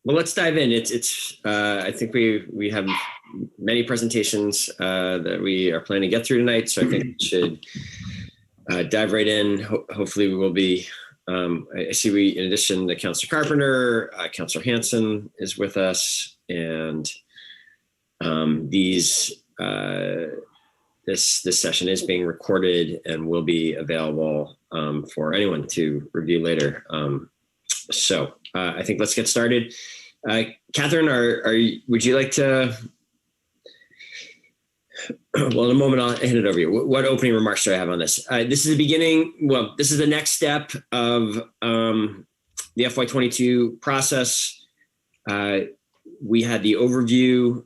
Well, let's dive in. I think we have many presentations that we are planning to get through tonight, so I think we should dive right in. Hopefully we will be, I see in addition to Councilor Carpenter, Councilor Hanson is with us, and this session is being recorded and will be available for anyone to review later. So I think let's get started. Catherine, would you like to? Well, in a moment, I'll hand it over to you. What opening remarks do I have on this? This is the beginning. Well, this is the next step of the FY22 process. We had the overview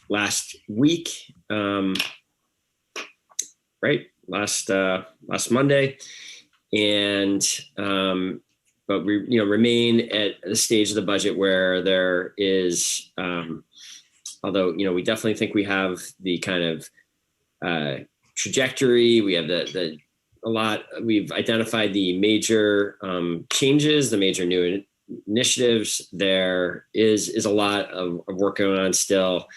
last week, right? Last Monday, and but we remain at the stage of the budget where there is. Although, we definitely think we have the kind of trajectory, we have we've identified the major changes, the major new initiatives. There is a lot of work going on still.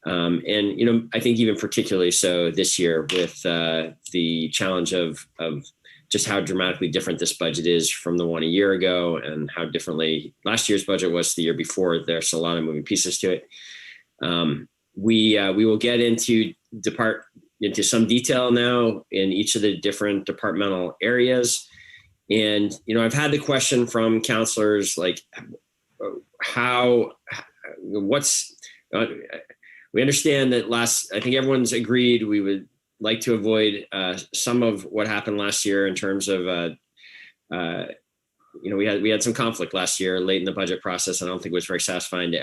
And, I think even particularly so this year with the challenge of just how dramatically different this budget is from the one a year ago and how differently last year's budget was the year before. There's a lot of moving pieces to it. We will get into some detail now in each of the different departmental areas. And, I've had the question from counselors, like we understand that I think everyone's agreed we would like to avoid some of what happened last year in terms of, we had some conflict last year late in the budget process. I don't think it was very satisfying to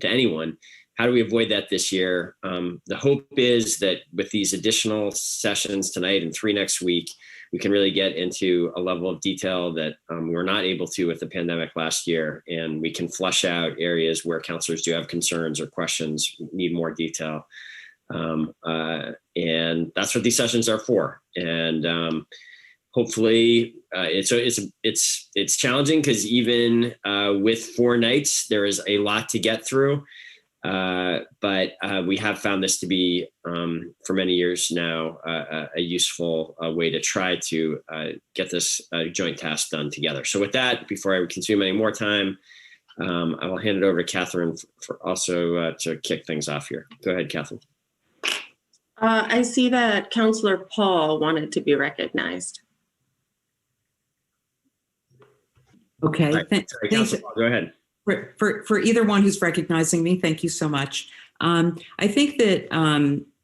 anyone. How do we avoid that this year? The hope is that with these additional sessions tonight and 3 next week, we can really get into a level of detail that we were not able to with the pandemic last year. And we can flush out areas where counselors do have concerns or questions, need more detail. And that's what these sessions are for. And hopefully it's challenging because even with 4 nights, there is a lot to get through. But we have found this to be, for many years now, a useful way to try to get this joint task done together. So with that, before I consume any more time, I will hand it over to Catherine for also to kick things off here. Go ahead, Catherine. I see that Councilor Paul wanted to be recognized. Okay. Right. Sorry, Councilor Paul, go ahead. For either one who's recognizing me, thank you so much. I think that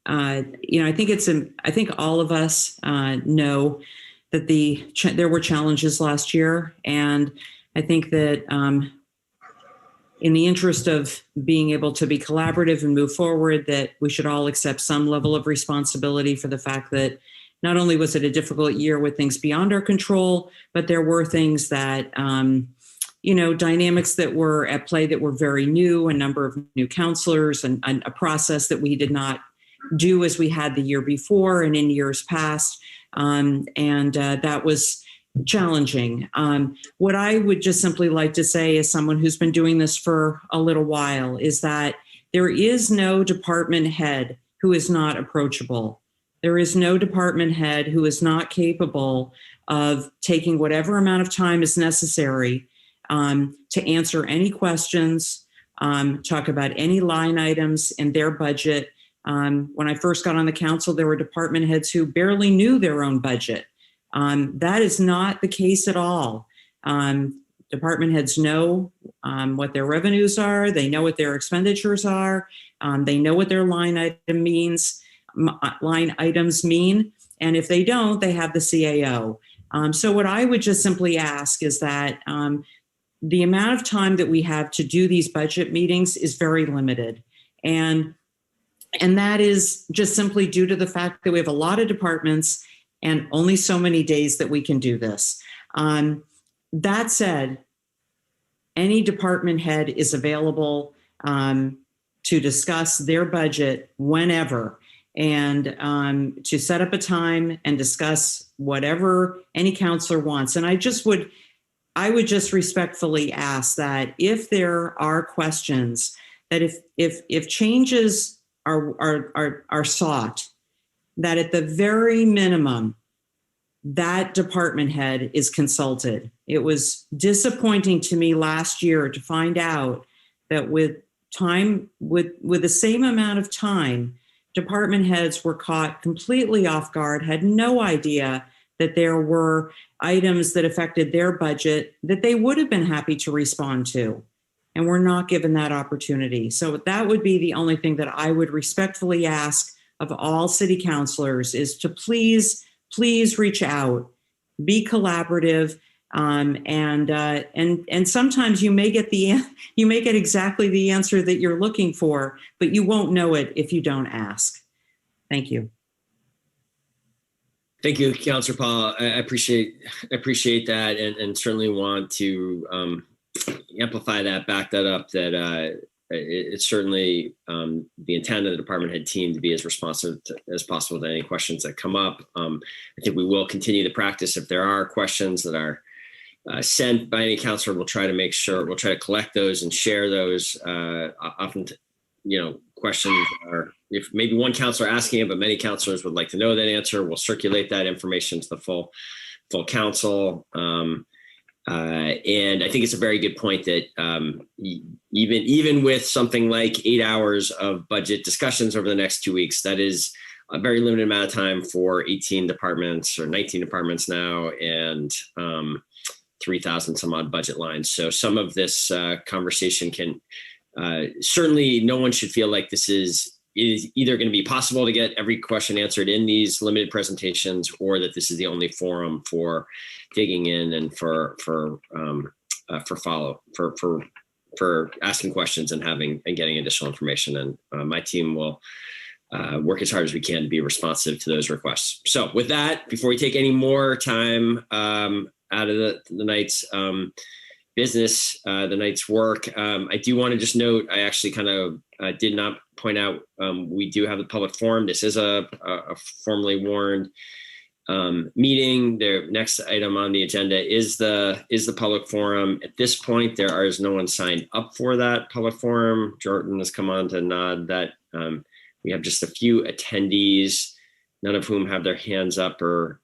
I think all of us know that there were challenges last year, and I think that in the interest of being able to be collaborative and move forward, that we should all accept some level of responsibility for the fact that not only was it a difficult year with things beyond our control, but there were things that dynamics that were at play that were very new, a number of new counselors and a process that we did not do as we had the year before and in years past. That was challenging. What I would just simply like to say as someone who's been doing this for a little while is that there is no department head who is not approachable. There is no department head who is not capable of taking whatever amount of time is necessary to answer any questions, talk about any line items in their budget. When I first got on the council, there were department heads who barely knew their own budget. That is not the case at all. Department heads know what their revenues are. They know what their expenditures are. They know what their line items mean. And if they don't, they have the CAO. So what I would just simply ask is that the amount of time that we have to do these budget meetings is very limited. And that is just simply due to the fact that we have a lot of departments and only so many days that we can do this. That said, any department head is available to discuss their budget whenever and to set up a time and discuss whatever any counselor wants. And I just would I would just respectfully ask that if there are questions, that if changes are sought, that at the very minimum, that department head is consulted. It was disappointing to me last year to find out that with the same amount of time, department heads were caught completely off guard, had no idea that there were items that affected their budget that they would have been happy to respond to, and were not given that opportunity. So that would be the only thing that I would respectfully ask of all city councilors, is to please reach out, be collaborative, and sometimes you may get exactly the answer that you're looking for, but you won't know it if you don't ask. Thank you. Thank you, Councilor Paul. I appreciate that, and certainly want to amplify that, back that up, that it's certainly the intent of the department head team to be as responsive as possible to any questions that come up. I think we will continue the practice. If there are questions that are sent by any counselor, we'll try to collect those and share those. Often, questions are, if maybe one counselor asking it, but many counselors would like to know that answer, we'll circulate that information to the full council. And I think it's a very good point that even with something like 8 hours of budget discussions over the next 2 weeks, that is a very limited amount of time for 18 departments or 19 departments now, and 3,000 some odd budget lines. So some of this conversation can certainly, no one should feel like this is either going to be possible to get every question answered in these limited presentations, or that this is the only forum for digging in and for asking questions and getting additional information. And my team will work as hard as we can to be responsive to those requests. So with that, before we take any more time out of the night's business, the night's work, I do want to just note, I actually kind of did not point out, we do have the public forum. This is a formally warned meeting. The next item on the agenda is the public forum. At this point, there is no one signed up for that public forum. Jordan has come on to nod that we have just a few attendees, none of whom have their hands up or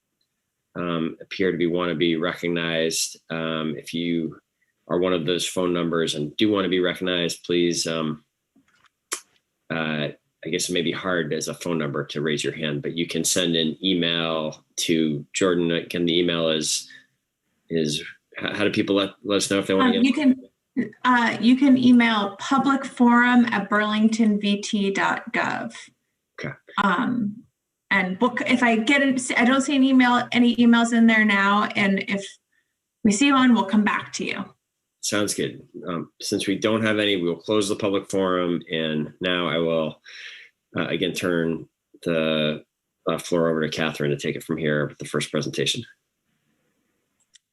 appear to want to be recognized. If you are one of those phone numbers and do want to be recognized, please, I guess it may be hard as a phone number to raise your hand, but you can send an email to Jordan. Again, the email is how do people let us know if they want to get? You can email publicforum@burlingtonvt.gov. Okay. And book, if I get it, I don't see any emails in there now. And if we see one, we'll come back to you. Sounds good. Since we don't have any, we'll close the public forum. And now I will again turn the floor over to Catherine to take it from here with the first presentation.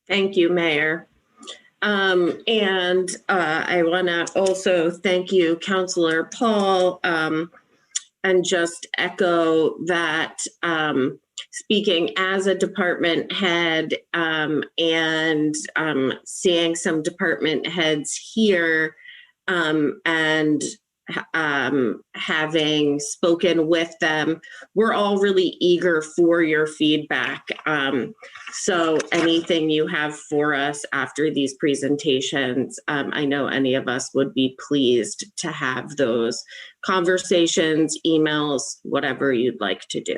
Thank you, Mayor. And I want to also thank you, Councilor Paul, and just echo that speaking as a department head and seeing some department heads here and having spoken with them, we're all really eager for your feedback. So anything you have for us after these presentations, I know any of us would be pleased to have those conversations, emails, whatever you'd like to do.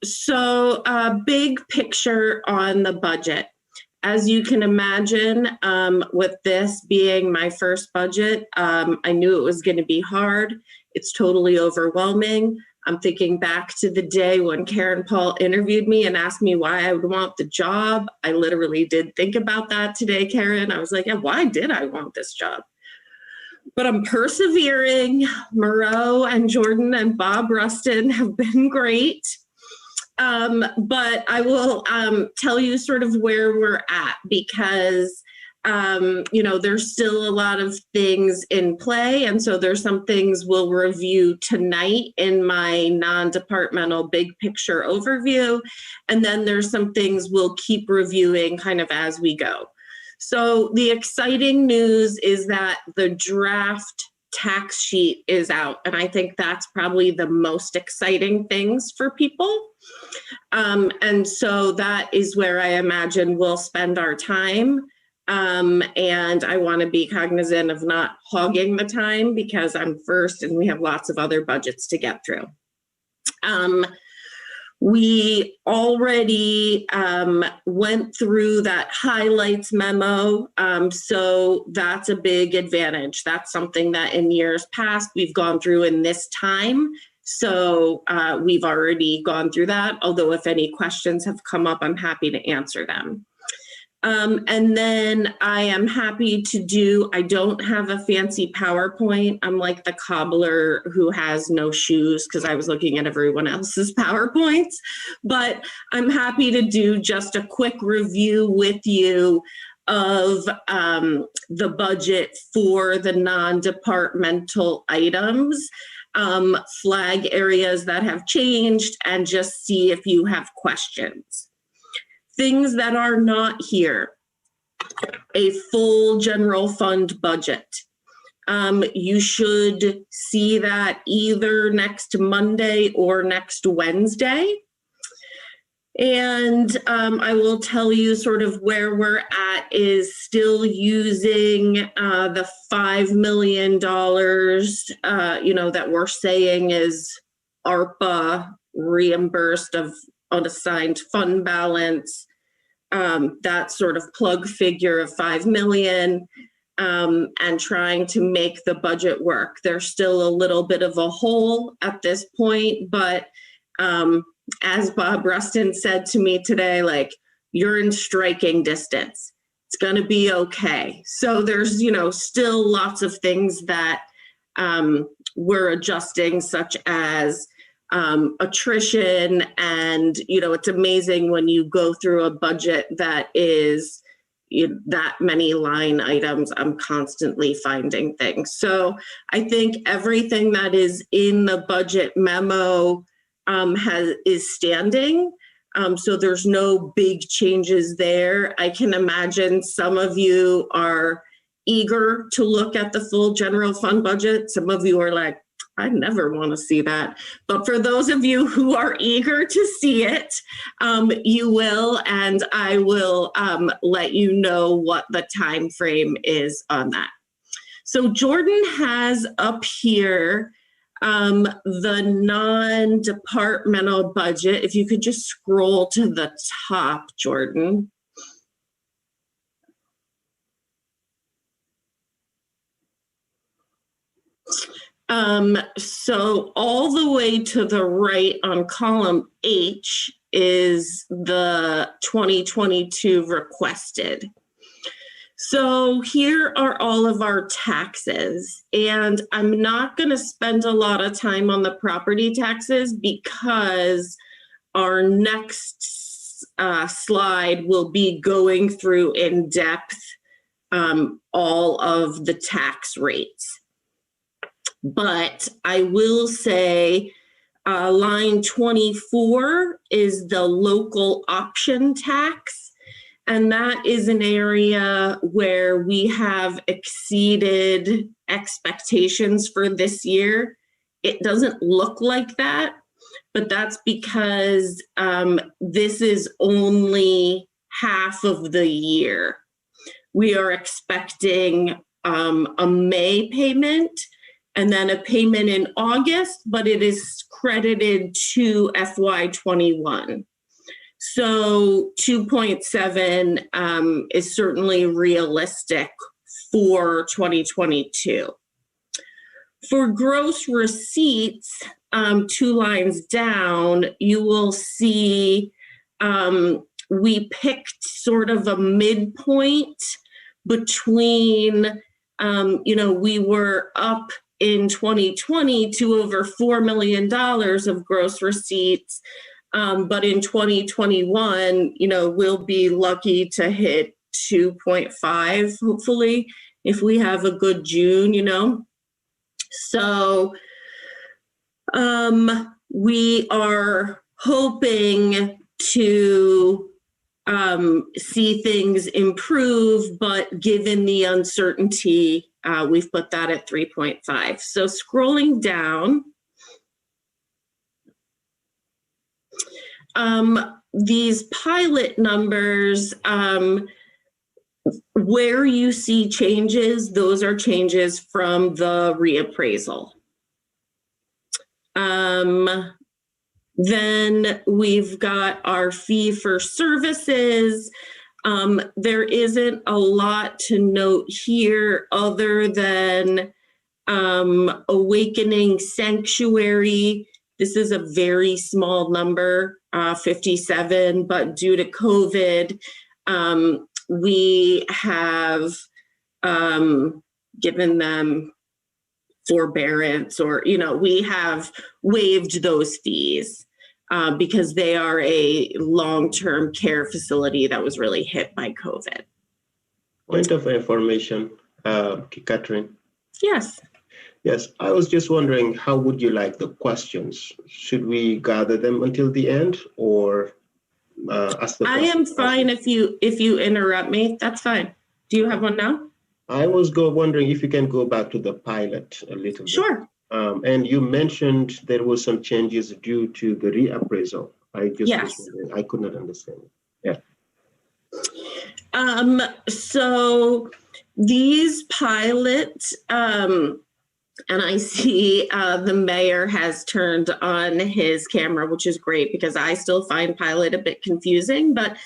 So big picture on the budget. As you can imagine, with this being my first budget, I knew it was going to be hard. It's totally overwhelming. I'm thinking back to the day when Karen Paul interviewed me and asked me why I would want the job. I literally did think about that today, Karen. I was like, yeah, why did I want this job? But I'm persevering. Moreau and Jordan and Bob Rustin have been great. But I will tell you sort of where we're at, because there's still a lot of things in play. And so there's some things we'll review tonight in my non-departmental big picture overview. And then there's some things we'll keep reviewing kind of as we go. So the exciting news is that the draft tax sheet is out. And I think that's probably the most exciting things for people. And so that is where I imagine we'll spend our time. And I want to be cognizant of not hogging the time because I'm first and we have lots of other budgets to get through. We already went through that highlights memo, so that's a big advantage. That's something that in years past we've gone through in this time. So we've already gone through that, although if any questions have come up, I'm happy to answer them. And then I am happy to I don't have a fancy PowerPoint. I'm like the cobbler who has no shoes because I was looking at everyone else's PowerPoints, but I'm happy to do just a quick review with you of the budget for the non-departmental items, flag areas that have changed, and just see if you have questions. Things that are not here, a full general fund budget. You should see that either next Monday or next Wednesday. And I will tell you sort of where we're at is still using the $5 million, that we're saying is ARPA reimbursed of unassigned fund balance, that sort of plug figure of 5 million, and trying to make the budget work. There's still a little bit of a hole at this point, but as Bob Rustin said to me today, like, you're in striking distance. It's going to be okay. So there's, still lots of things that we're adjusting, such as attrition. And, it's amazing when you go through a budget that is that many line items, I'm constantly finding things. So I think everything that is in the budget memo is standing. So there's no big changes there. I can imagine some of you are eager to look at the full general fund budget. Some of you are like, I never want to see that. But for those of you who are eager to see it, you will, and I will let you know what the time frame is on that. So Jordan has up here the non-departmental budget. If you could just scroll to the top, Jordan. So all the way to the right on column H is the 2022 requested. So here are all of our taxes, and I'm not going to spend a lot of time on the property taxes because our next slide will be going through in depth all of the tax rates. But I will say line 24 is the local option tax. And that is an area where we have exceeded expectations for this year. It doesn't look like that, but that's because this is only half of the year. We are expecting a May payment and then a payment in August, but it is credited to FY21. So 2.7 is certainly realistic for 2022. For gross receipts, 2 lines down, you will see we picked sort of a midpoint between, we were up in 2020 to over $4 million of gross receipts. But in 2021, we'll be lucky to hit 2.5, hopefully, if we have a good June, So we are hoping to see things improve, but given the uncertainty, we've put that at 3.5. So scrolling down, these pilot numbers, where you see changes, those are changes from the reappraisal. Then we've got our fee for services. There isn't a lot to note here other than Awakening Sanctuary. This is a very small number, 57, but due to COVID, we have given them forbearance, or, we have waived those fees because they are a long-term care facility that was really hit by COVID. Point of information, Catherine. Yes. Yes, I was just wondering, how would you like the questions? Should we gather them until the end, or ask the I am fine if you interrupt me. That's fine. Do you have one now? I was wondering if you can go back to the pilot a little bit. Sure. And you mentioned there were some changes due to the reappraisal. Yes. I could not understand it. Yeah. So these pilots, and I see the mayor has turned on his camera, which is great because I still find pilot a bit confusing. But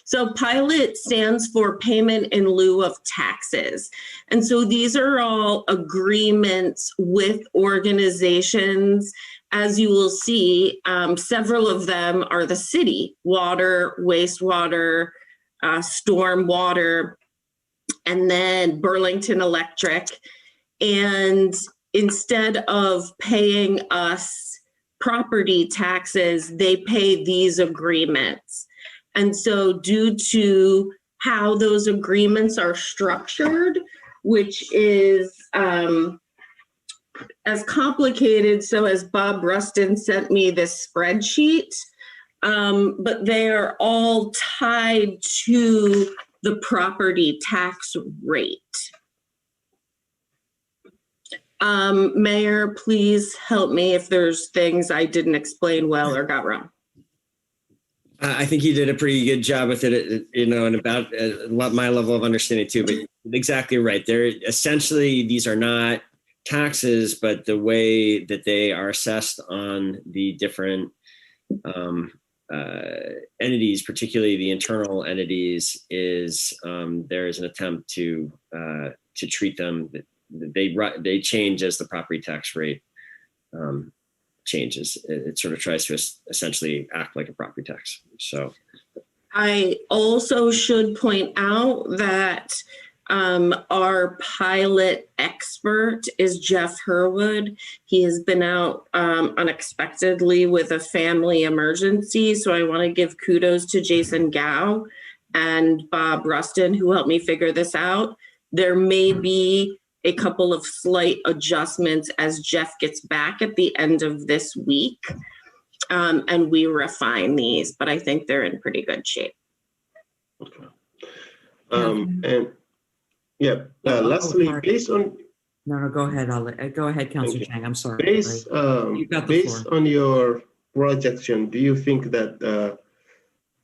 so pilot stands for payment in lieu of taxes. And so these are all agreements with organizations. As you will see, several of them are the city: water, wastewater, storm water, and then Burlington Electric. And instead of paying us property taxes, they pay these agreements. And so due to how those agreements are structured, which is as complicated, so as Bob Rustin sent me this spreadsheet, but they are all tied to the property tax rate. Mayor, please help me if there's things I didn't explain well or got wrong. I think you did a pretty good job with it, and about my level of understanding too, but exactly right. They're essentially, these are not taxes, but the way that they are assessed on the different entities, particularly the internal entities, is there is an attempt to treat them. They change as the property tax rate changes. It sort of tries to essentially act like a property tax. So I also should point out that our pilot expert is Jeff Herwood. He has been out unexpectedly with a family emergency. So I want to give kudos to Jason Gao and Bob Rustin, who helped me figure this out. There may be a couple of slight adjustments as Jeff gets back at the end of this week, and we refine these, but I think they're in pretty good shape. Okay. And yeah, lastly, based on... No, go ahead. Go ahead, Councilor Chang. I'm sorry. Based on your projection, do you think that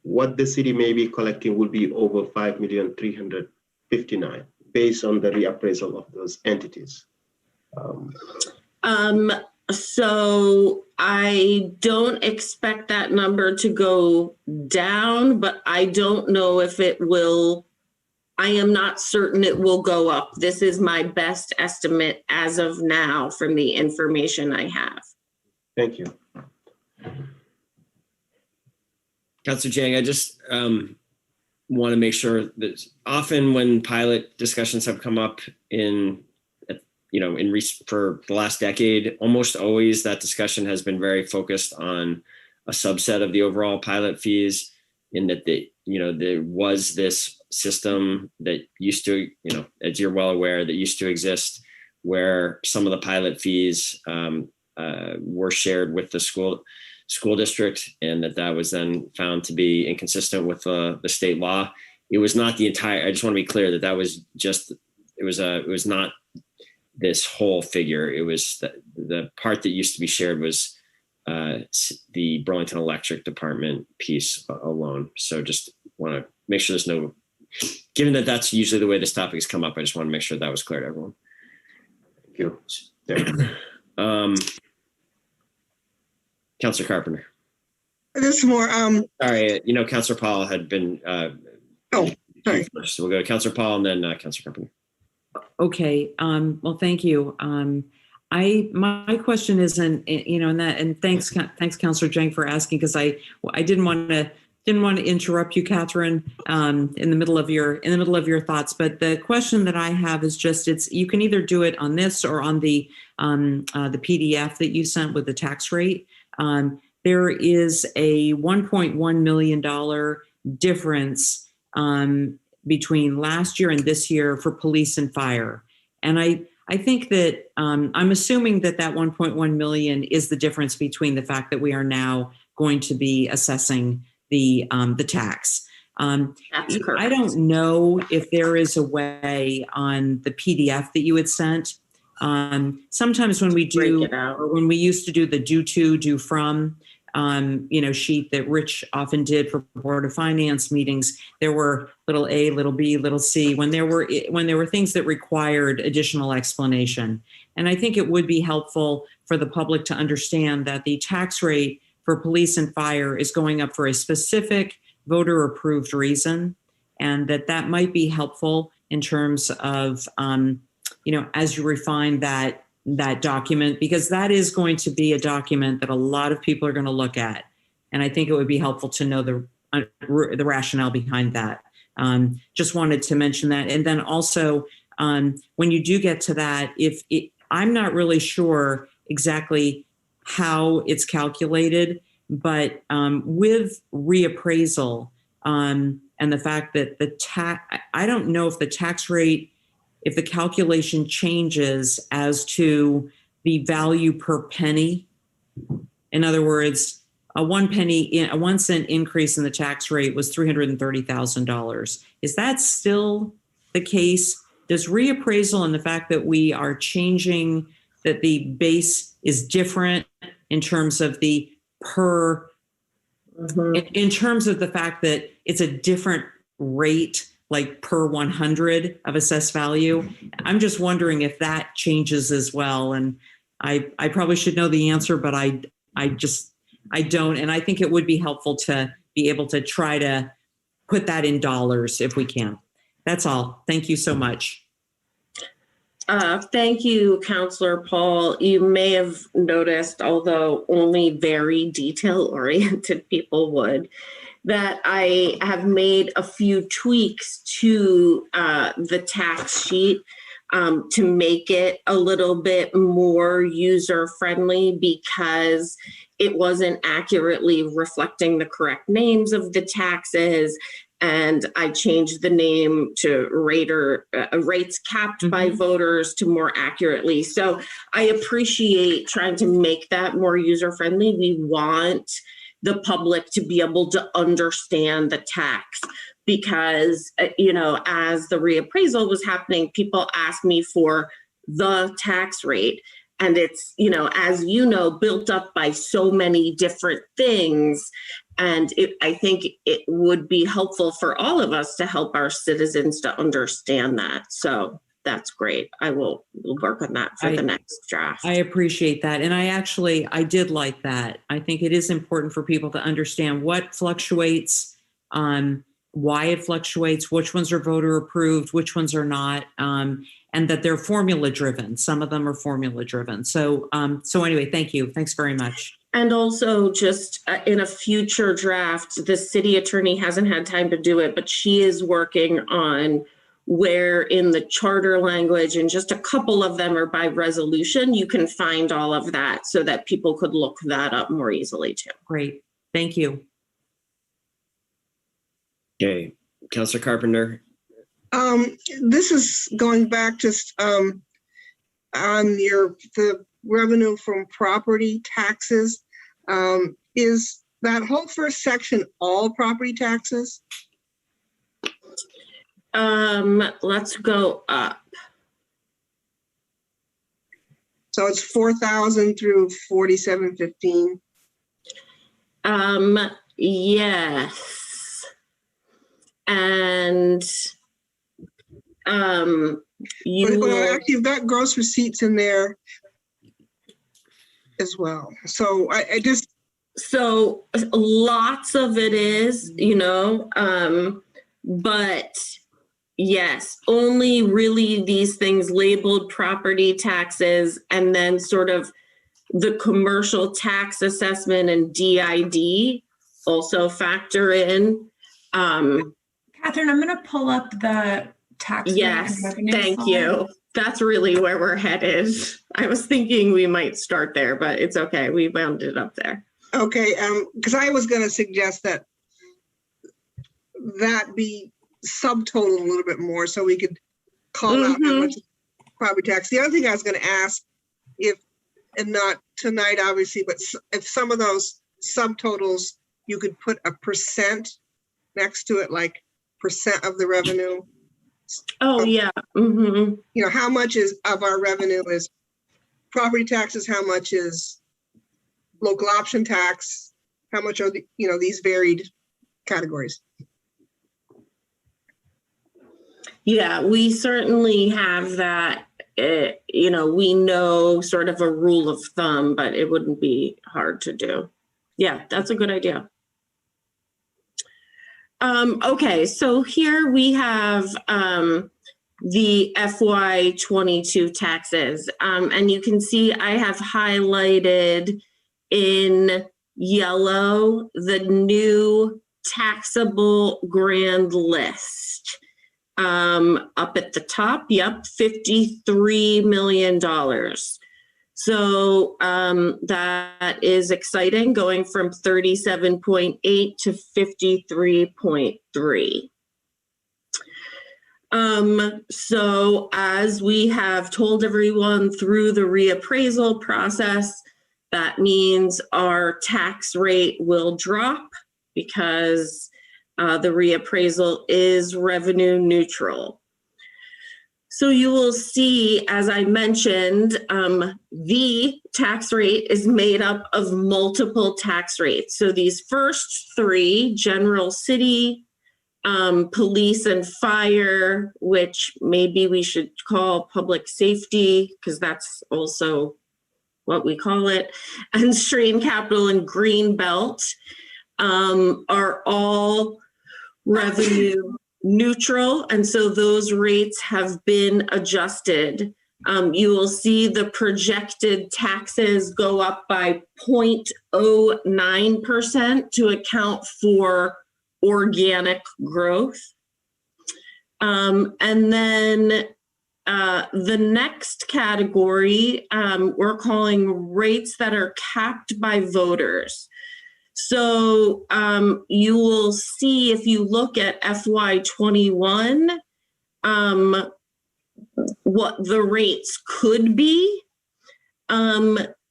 what the city may be collecting will be over 5,359,000? Based on the reappraisal of those entities? So I don't expect that number to go down, but I don't know if it will. I am not certain it will go up. This is my best estimate as of now from the information I have. Thank you. Councilor Jang, I just want to make sure that often when pilot discussions have come up for the last decade, almost always that discussion has been very focused on a subset of the overall pilot fees, in that there was this system that used to, as you're well aware, that used to exist, where some of the pilot fees were shared with the school district, and that was then found to be inconsistent with the state law. It was not the entire. I just want to be clear that was just. It was not this whole figure. It was the part that used to be shared was the Burlington Electric Department piece alone. So just want to make sure there's no. Given that that's usually the way this topic has come up, I just want to make sure that was clear to everyone. Thank you. Councilor Carpenter. This is more. Sorry, Councilor Paul had been. Sorry. First. So we'll go to Councilor Paul and then Councilor Carpenter. Okay. Well, thank you. My question isn't, and thanks, Councilor Jang, for asking, because I didn't want to interrupt you, Catherine, in the middle of your thoughts. But the question that I have is just, you can either do it on this or on the PDF that you sent with the tax rate. There is a $1.1 million difference between last year and this year for police and fire. And I think that I'm assuming that 1.1 million is the difference between the fact that we are now going to be assessing the tax. That's correct. I don't know if there is a way on the PDF that you had sent. Sometimes when we do, or when we used to do the due to, due from, sheet that Rich often did for Board of Finance meetings, there were little a, little b, little c, when there were things that required additional explanation. And I think it would be helpful for the public to understand that the tax rate for police and fire is going up for a specific voter approved reason, and that might be helpful in terms of, as you refine that document, because that is going to be a document that a lot of people are going to look at. And I think it would be helpful to know the rationale behind that. Just wanted to mention that. And then also, when you do get to that, I'm not really sure exactly how it's calculated, but with reappraisal and the fact that I don't know if the tax rate, if the calculation changes as to the value per penny. In other words, a 1 cent increase in the tax rate was $330,000. Is that still the case? Does reappraisal and the fact that we are changing, that the base is different in terms of the in terms of the fact that it's a different rate, like per 100 of assessed value? I'm just wondering if that changes as well. And I probably should know the answer, but I don't. And I think it would be helpful to be able to try to put that in dollars if we can. That's all. Thank you so much. Thank you, Councillor Paul. You may have noticed, although only very detail-oriented people would, that I have made a few tweaks to the tax sheet to make it a little bit more user-friendly, because it wasn't accurately reflecting the correct names of the taxes. And I changed the name to rates capped by voters to more accurately. So I appreciate trying to make that more user-friendly. We want the public to be able to understand the tax, because, as the reappraisal was happening, people asked me for the tax rate. And it's, as built up by so many different things. And I think it would be helpful for all of us to help our citizens to understand that. So that's great. We'll work on that for the next draft. I appreciate that. And I did like that. I think it is important for people to understand what fluctuates, why it fluctuates, which ones are voter approved, which ones are not, and that they're formula driven. Some of them are formula driven. So anyway, thank you. Thanks very much. And also, just in a future draft, the city attorney hasn't had time to do it, but she is working on where in the charter language, and just a couple of them are by resolution, you can find all of that so that people could look that up more easily too. Great. Thank you. Okay. Councilor Carpenter. This is going back just on the revenue from property taxes. Is that whole first section all property taxes? Let's go up. So it's 4,000 through 4715. Yes. And Well, actually, you've got gross receipts in there as well. So I just. So lots of it is, but yes, only really these things labeled property taxes and then sort of the commercial tax assessment and DID also factor in. Catherine, I'm going to pull up the tax. Yes, thank you. That's really where we're headed. I was thinking we might start there, but it's okay. We wound it up there. Okay, because I was going to suggest that be subtotal a little bit more so we could call out how much property tax. The other thing I was going to ask, and not tonight obviously, but if some of those subtotals you could put a percent next to it, like percent of the revenue. Oh, yeah. Mm-hmm. How much of our revenue is property taxes, how much is local option tax, how much are these varied categories? Yeah, we certainly have that, we know sort of a rule of thumb, but it wouldn't be hard to do. Yeah, that's a good idea. Okay, so here we have the FY22 taxes, and you can see I have highlighted in yellow the new taxable grand list. Up at the top, yep, $53 million. So that is exciting, going from 37.8 to 53.3. So as we have told everyone through the reappraisal process, that means our tax rate will drop because the reappraisal is revenue neutral. So you will see, as I mentioned, the tax rate is made up of multiple tax rates. So these first three, general city, police and fire, which maybe we should call public safety, because that's also what we call it, and Strain Capital and Green Belt are all revenue neutral, and so those rates have been adjusted. You will see the projected taxes go up by 0.09% to account for organic growth. And then the next category we're calling rates that are capped by voters. So you will see, if you look at FY21, what the rates could be.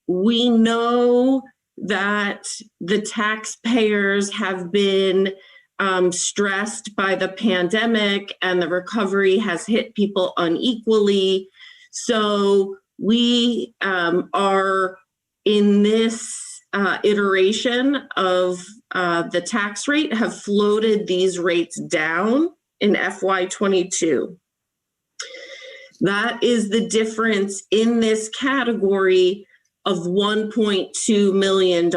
We know that the taxpayers have been stressed by the pandemic, and the recovery has hit people unequally. So we are in this iteration of the tax rate have floated these rates down in FY22. That is the difference in this category of $1.2 million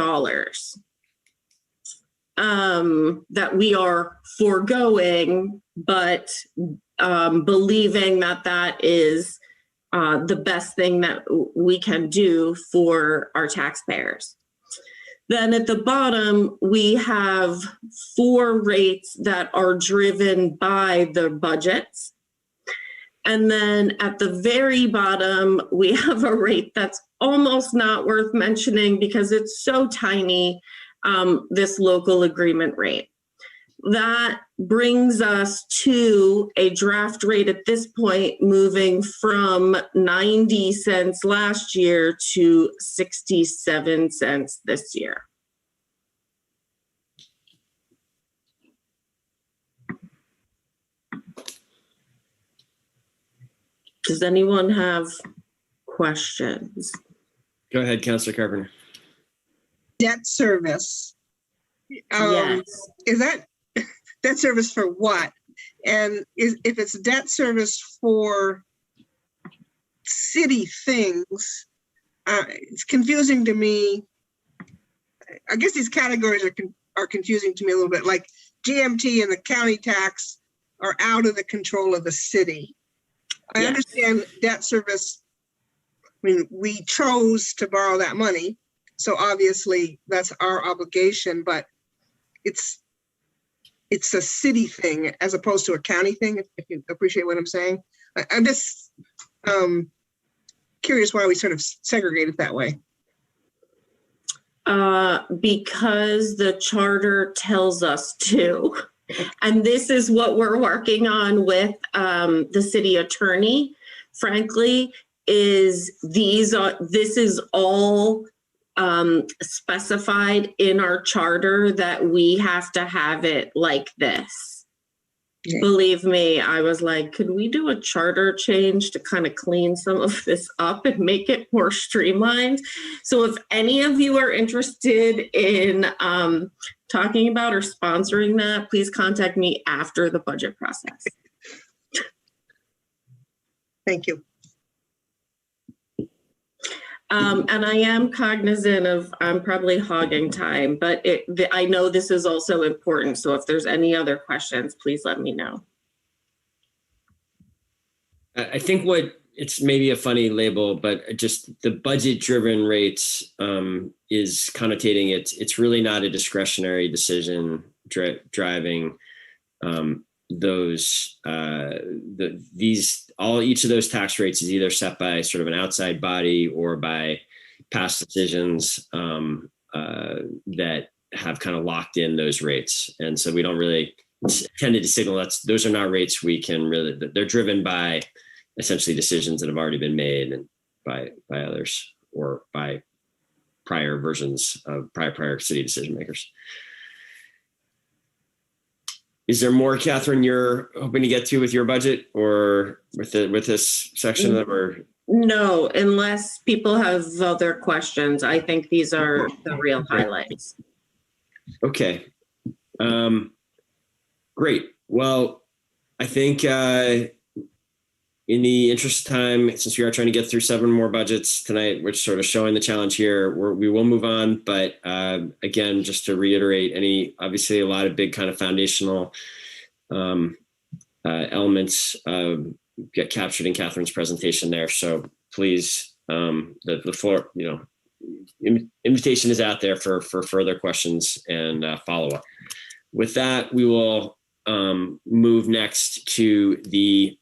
that we are foregoing, but believing that that is the best thing that we can do for our taxpayers. Then at the bottom, we have 4 rates that are driven by the budgets. And then at the very bottom, we have a rate that's almost not worth mentioning because it's so tiny, this local agreement rate. that brings us to a draft rate at this point, moving from 90 cents last year to 67 cents this year. Does anyone have questions? Go ahead, Councilor Carpenter. Debt service. Yes. Is that debt service for what? And if it's debt service for city things, it's confusing to me. I guess these categories are confusing to me a little bit. Like GMT and the county tax are out of the control of the city. I Yes. understand debt service. I mean, we chose to borrow that money, so obviously that's our obligation, but it's a city thing as opposed to a county thing, if you appreciate what I'm saying. I'm just curious why we sort of segregate it that way. Because the charter tells us to. And this is what we're working on with the city attorney, frankly, this is all specified in our charter that we have to have it like this. Yeah. Believe me, I was like, could we do a charter change to kind of clean some of this up and make it more streamlined? So if any of you are interested in talking about or sponsoring that, please contact me after the budget process. Thank you. And I am cognizant of I'm probably hogging time, but I know this is also important. So if there's any other questions, please let me know. I think it's maybe a funny label, but just the budget-driven rates is connotating it's really not a discretionary decision driving each of those tax rates is either set by sort of an outside body or by past decisions that have kind of locked in those rates. And so we don't really tended to signal those are not rates we can really, they're driven by essentially decisions that have already been made and by others or by prior versions of prior city decision makers. Is there more, Catherine, you're hoping to get to with your budget or with this section that we're? No, unless people have other questions. I think these are the real highlights. Okay. Great. Well, I think in the interest of time, since we are trying to get through 7 more budgets tonight, which sort of showing the challenge here, we will move on. But again, just to reiterate, obviously a lot of big kind of foundational elements get captured in Catherine's presentation there. So please, the floor, invitation is out there for further questions and follow-up. With that, we will move next to the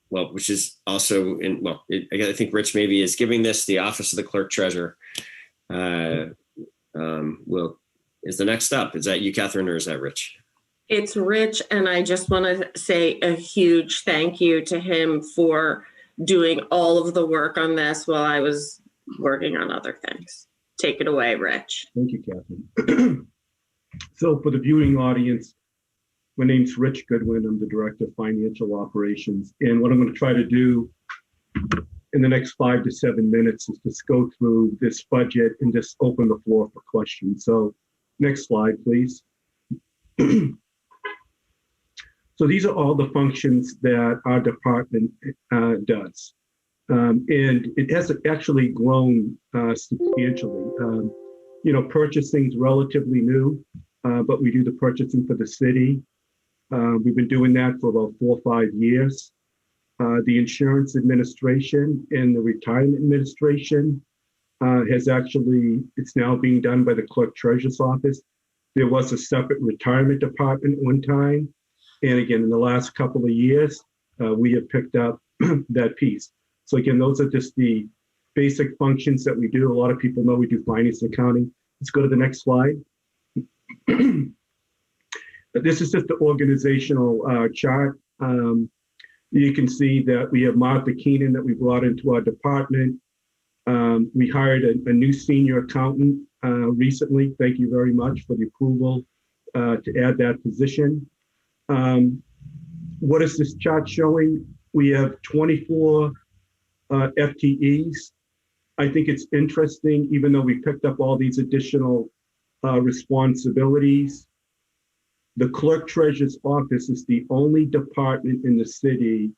which is also I think Rich maybe is giving this the Office of the Clerk Treasurer. Is the next up? Is that you, Catherine, or is that Rich? It's Rich, and I just want to say a huge thank you to him for doing all of the work on this while I was working on other things. Take it away, Rich. Thank you, Catherine. So for the viewing audience, my name's Rich Goodwin. I'm the Director of Financial Operations. And what I'm going to try to do in the next 5 to 7 minutes is just go through this budget and just open the floor for questions. So next slide, please. So these are all the functions that our department does. And it has actually grown substantially. Purchasing's relatively new, but we do the purchasing for the city. We've been doing that for about 4 or 5 years. The insurance administration and the retirement administration it's now being done by the Clerk Treasurer's Office. There was a separate retirement department at one time. And again, in the last couple of years, we have picked up that piece. So again, those are just the basic functions that we do. A lot of people know we do finance and accounting. Let's go to the next slide. This is just the organizational chart. You can see that we have Martha Keenan that we brought into our department. We hired a new senior accountant recently. Thank you very much for the approval to add that position. What is this chart showing? We have 24 FTEs. I think it's interesting, even though we picked up all these additional responsibilities, the clerk treasurer's office is the only department in the city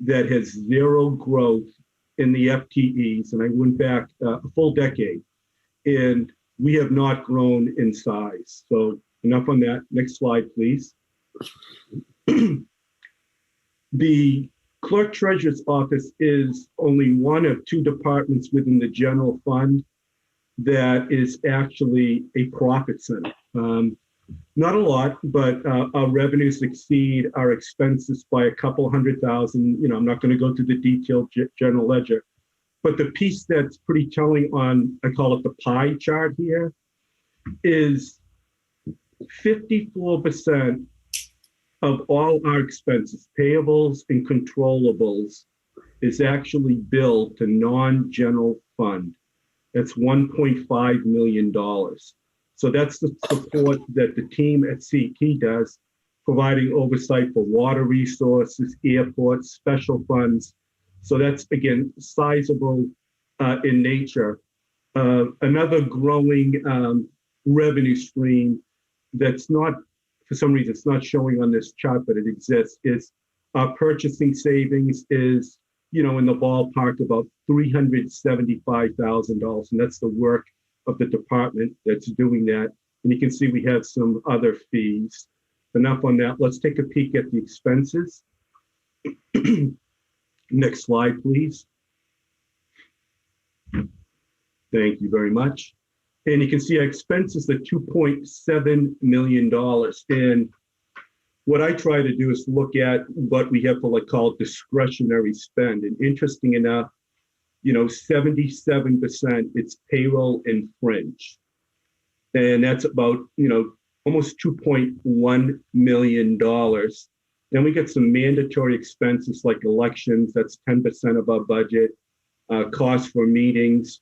that has zero growth in the FTEs. And I went back a full decade, and we have not grown in size. So enough on that. Next slide, please. The clerk treasurer's office is only one of two departments within the general fund that is actually a profit center. Not a lot, but our revenues exceed our expenses by a couple $100,000. I'm not going to go through the detailed general ledger, but the piece that's pretty telling on, I call it the pie chart here, is 54% of all our expenses, payables and controllables, is actually billed to non-general fund. That's $1.5 million. So that's the support that the team at CT does, providing oversight for water resources, airports, special funds. So that's, again, sizable in nature. Another growing revenue stream that's not, for some reason, it's not showing on this chart, but it exists, is our purchasing savings is, in the ballpark about $375,000. And that's the work of the department that's doing that. And you can see we have some other fees. Enough on that. Let's take a peek at the expenses. Next slide, please. Thank you very much. And you can see our expenses are $2.7 million. And what I try to do is look at what we have to call discretionary spend. And interesting enough, 77% it's payroll and fringe. And that's about, almost $2.1 million. Then we get some mandatory expenses like elections, that's 10% of our budget, costs for meetings.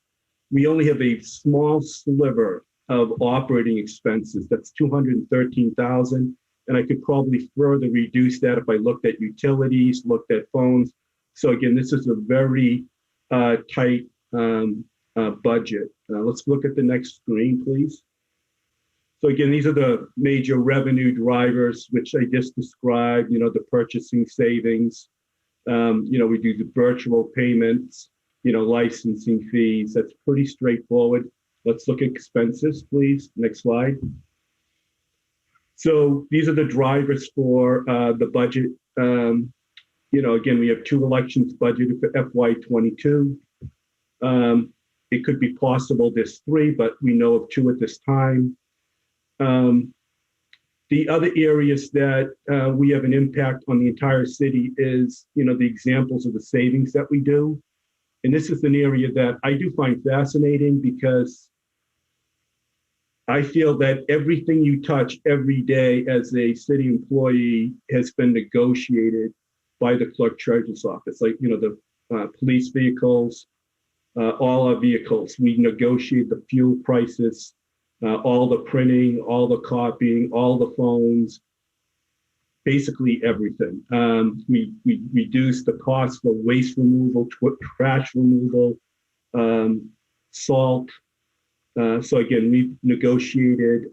We only have a small sliver of operating expenses, that's $213,000. And I could probably further reduce that if I looked at utilities, looked at phones. So again, this is a very tight budget. Let's look at the next screen, please. So again, these are the major revenue drivers, which I just described, the purchasing savings. We do the virtual payments, licensing fees. That's pretty straightforward. Let's look at expenses, please. Next slide. So these are the drivers for the budget. Again, we have 2 elections budgeted for FY22. It could be possible there's 3, but we know of 2 at this time. The other areas that we have an impact on the entire city is, the examples of the savings that we do. And this is an area that I do find fascinating because I feel that everything you touch every day as a city employee has been negotiated by the clerk treasurer's office. Like, the police vehicles, all our vehicles, we negotiate the fuel prices, all the printing, all the copying, all the phones, basically everything. We reduce the cost for waste removal, trash removal, salt. So again, we've negotiated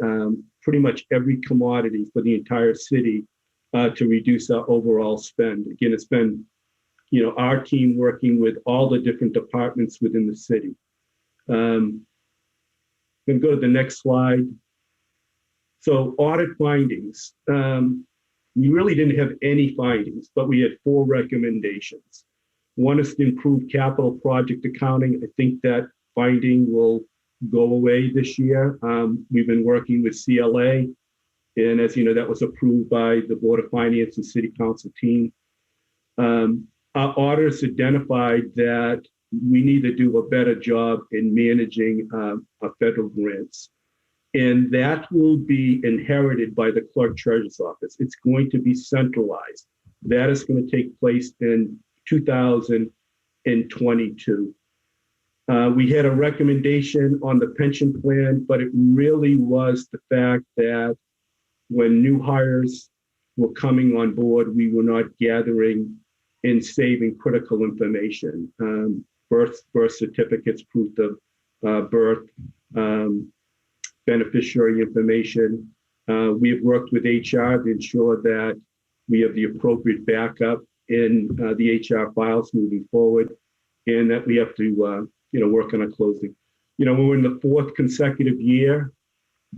pretty much every commodity for the entire city to reduce our overall spend. Again, it's been, our team working with all the different departments within the city. Then go to the next slide. So audit findings. We really didn't have any findings, but we had 4 recommendations. One is to improve capital project accounting. I think that finding will go away this year. We've been working with CLA, and as you know, that was approved by the Board of Finance and City Council team. Our auditors identified that we need to do a better job in managing our federal grants. And that will be inherited by the clerk treasurer's office. It's going to be centralized. That is going to take place in 2022. We had a recommendation on the pension plan, but it really was the fact that when new hires were coming on board, we were not gathering and saving critical information, birth certificates, proof of birth, beneficiary information. We have worked with HR to ensure that we have the appropriate backup in the HR files moving forward, and that we have to work on a closing. We're in the fourth consecutive year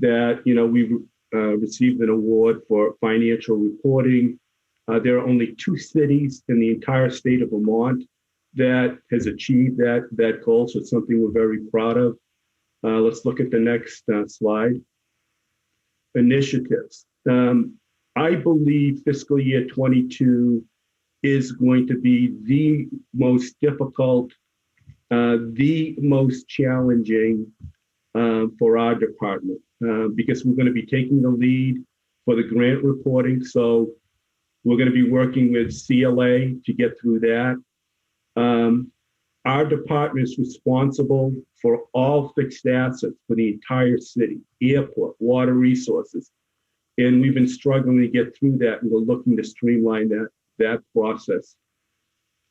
that we've received an award for financial reporting. There are only 2 cities in the entire state of Vermont that has achieved that goal, so it's something we're very proud of. Let's look at the next slide. Initiatives. I believe fiscal year 22 is going to be the most difficult, the most challenging for our department because we're going to be taking the lead for the grant reporting. So we're going to be working with CLA to get through that. Our department is responsible for all fixed assets for the entire city, airport, water resources. And we've been struggling to get through that, and we're looking to streamline that process.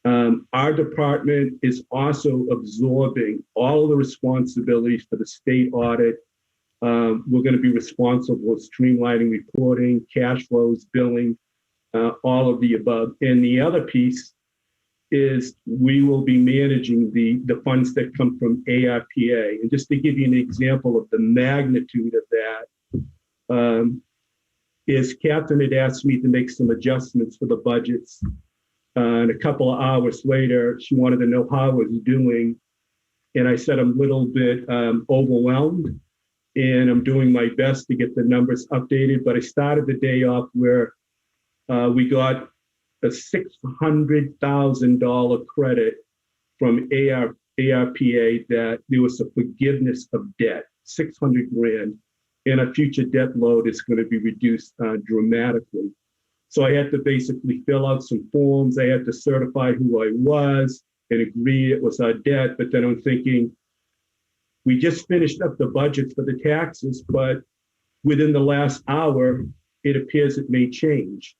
Our department is also absorbing all of the responsibilities for the state audit. We're going to be responsible for streamlining reporting, cash flows, billing, all of the above. And the other piece is we will be managing the funds that come from ARPA. And just to give you an example of the magnitude of that, is Catherine had asked me to make some adjustments for the budgets. And a couple of hours later, she wanted to know how I was doing. And I said, I'm a little bit overwhelmed, and I'm doing my best to get the numbers updated. But I started the day off where we got a $600,000 credit from ARPA that there was a forgiveness of debt, $600,000, and a future debt load is going to be reduced dramatically. So I had to basically fill out some forms. I had to certify who I was and agree it was our debt. But then I'm thinking, we just finished up the budget for the taxes, but within the last hour, it appears it may change.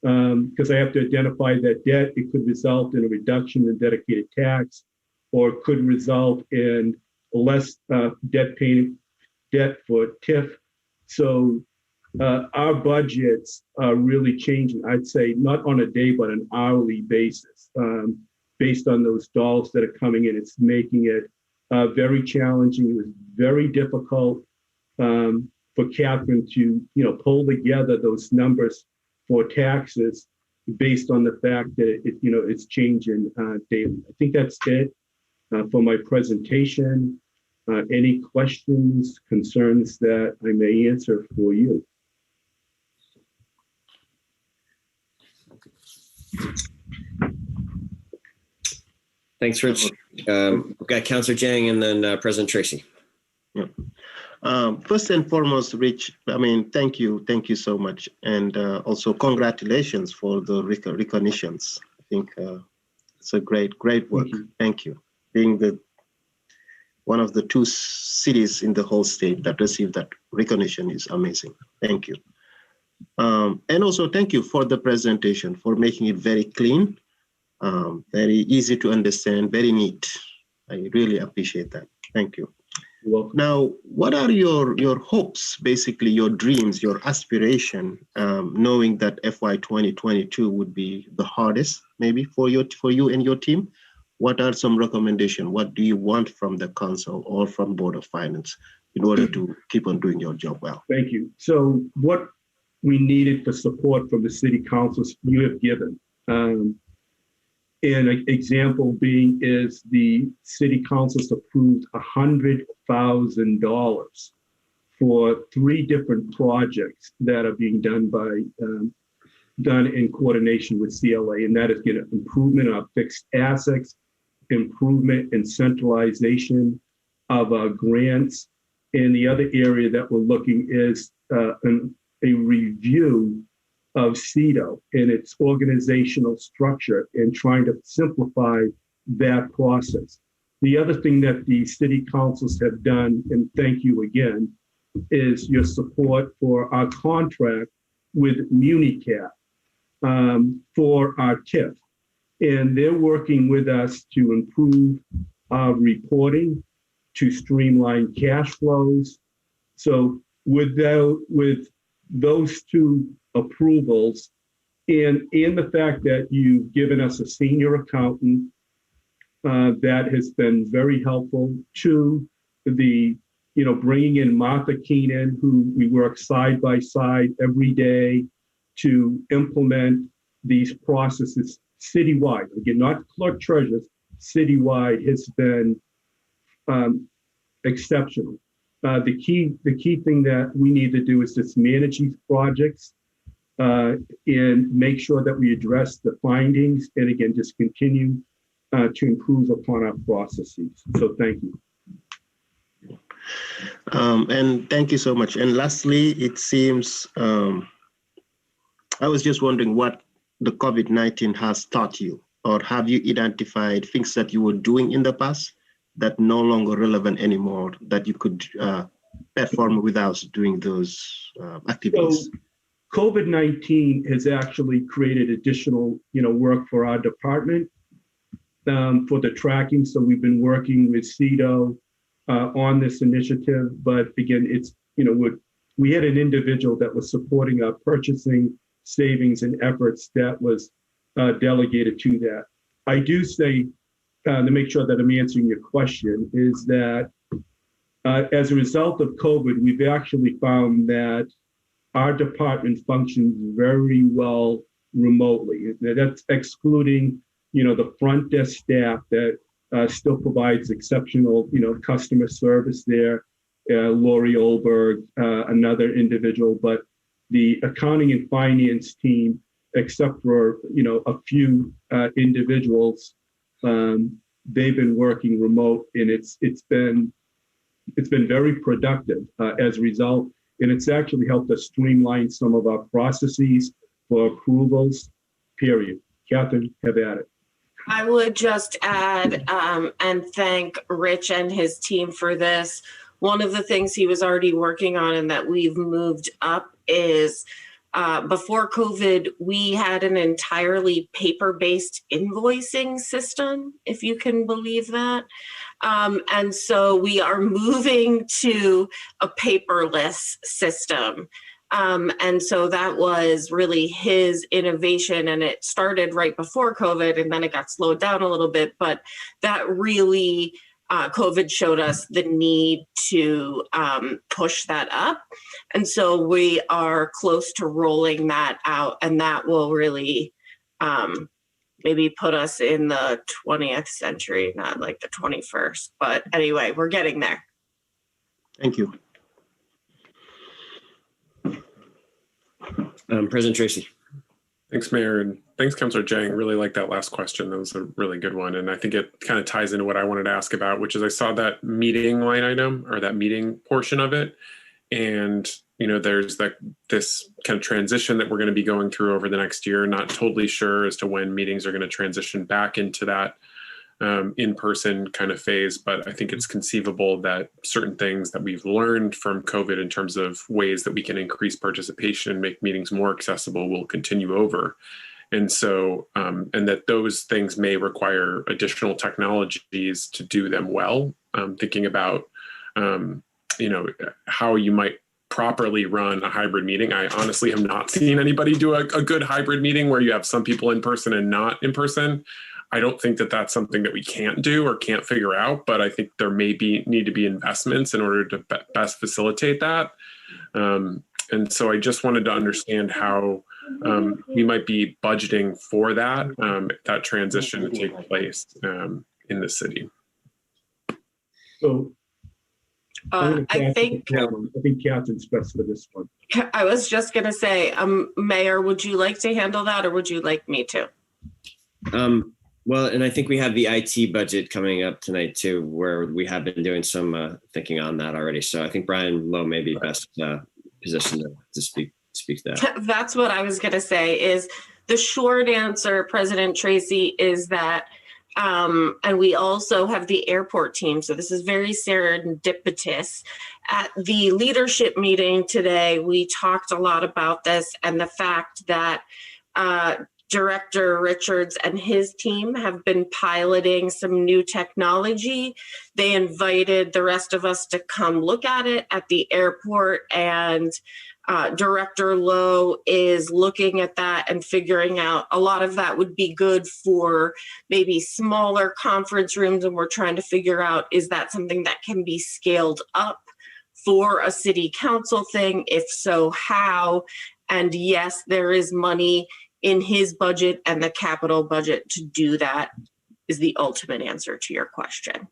Because I have to identify that debt. It could result in a reduction in dedicated tax, or it could result in less debt for TIF. So our budgets are really changing, I'd say, not on a day, but an hourly basis, based on those dollars that are coming in. It's making it very challenging. It was very difficult for Catherine to, pull together those numbers for taxes based on the fact that it's changing daily. I think that's it for my presentation. Any questions, concerns that I may answer for you? Thanks, Rich. We've got Councilor Jang and then President Tracy. Yeah. First and foremost, Rich, thank you so much. And also congratulations for the recognitions. I think it's a great work. Thank you. Being one of the 2 cities in the whole state that received that recognition is amazing. Thank you. And also thank you for the presentation, for making it very clean, very easy to understand, very neat. I really appreciate that. Thank you. You're welcome. Now, what are your hopes, basically your dreams, your aspiration, knowing that FY 2022 would be the hardest maybe for you and your team? What are some recommendations? What do you want from the council or from Board of Finance in order to keep on doing your job well? Thank you. So what we needed for support from the city councils you have given. And an example being is the city councils approved $100,000 for 3 different projects that are being done in coordination with CLA, and that is improvement of fixed assets, improvement and centralization of grants, And the other area that we're looking is a review of CEDO and its organizational structure and trying to simplify that process. The other thing that the city councils have done, and thank you again, is your support for our contract with MuniCap for our TIF. And they're working with us to improve our reporting, to streamline cash flows. So with those two approvals and the fact that you've given us a senior accountant that has been very helpful, to the, bringing in Martha Keenan, who we work side by side every day to implement these processes citywide. Again, not clerk treasurers, citywide has been exceptional. The key thing that we need to do is just manage these projects and make sure that we address the findings, and again, just continue to improve upon our processes. So thank you. And thank you so much. And lastly, it seems, I was just wondering what the COVID-19 has taught you, or have you identified things that you were doing in the past that no longer relevant anymore, that you could perform without doing those activities? So COVID-19 has actually created additional, work for our department for the tracking. So we've been working with CEDO on this initiative, but again, it's, we had an individual that was supporting our purchasing, savings, and efforts that was delegated to that. I do say, to make sure that I'm answering your question, is that as a result of COVID, we've actually found that our department functions very well remotely. That's excluding, the front desk staff that still provides exceptional, customer service there. Lori Olberg, another individual, but the accounting and finance team, except for, a few individuals, they've been working remote, and it's been very productive as a result. And it's actually helped us streamline some of our processes for approvals, period. Catherine, have at it. I would just add and thank Rich and his team for this. One of the things he was already working on and that we've moved up is before COVID, we had an entirely paper-based invoicing system, if you can believe that. And so we are moving to a paperless system. And so that was really his innovation, and it started right before COVID, and then it got slowed down a little bit, but that really, COVID showed us the need to push that up. And so we are close to rolling that out, and that will really maybe put us in the 20th century, not like the 21st, but anyway, we're getting there. Thank you. President Tracy. Thanks, Mayor, and thanks, Councilor Jang. Really like that last question. That was a really good one, and I think it kind of ties into what I wanted to ask about, which is I saw that meeting line item, or that meeting portion of it, and there's this kind of transition that we're going to be going through over the next year. Not totally sure as to when meetings are going to transition back into that in-person kind of phase, but I think it's conceivable that certain things that we've learned from COVID in terms of ways that we can increase participation and make meetings more accessible will continue over. And so, and that those things may require additional technologies to do them well. Thinking about, how you might properly run a hybrid meeting. I honestly have not seen anybody do a good hybrid meeting where you have some people in person and not in person. I don't think that that's something that we can't do or can't figure out, but I think there may need to be investments in order to best facilitate that. And so I just wanted to understand how we might be budgeting for that, that transition to take place in the city. So I think Catherine's best for this one. I was just going to say, Mayor, would you like to handle that, or would you like me to? Well, and I think we have the IT budget coming up tonight too, where we have been doing some thinking on that already. So I think Brian Lowe may be best positioned to speak to that. That's what I was going to say. Is the short answer, President Tracy, is that, and we also have the airport team. So this is very serendipitous. At the leadership meeting today, we talked a lot about this and the fact that Director Richards and his team have been piloting some new technology. They invited the rest of us to come look at it at the airport, and Director Lowe is looking at that and figuring out a lot of that would be good for maybe smaller conference rooms, and we're trying to figure out, is that something that can be scaled up for a city council thing? If so, how? And yes, there is money in his budget and the capital budget to do that, is the ultimate answer to your question.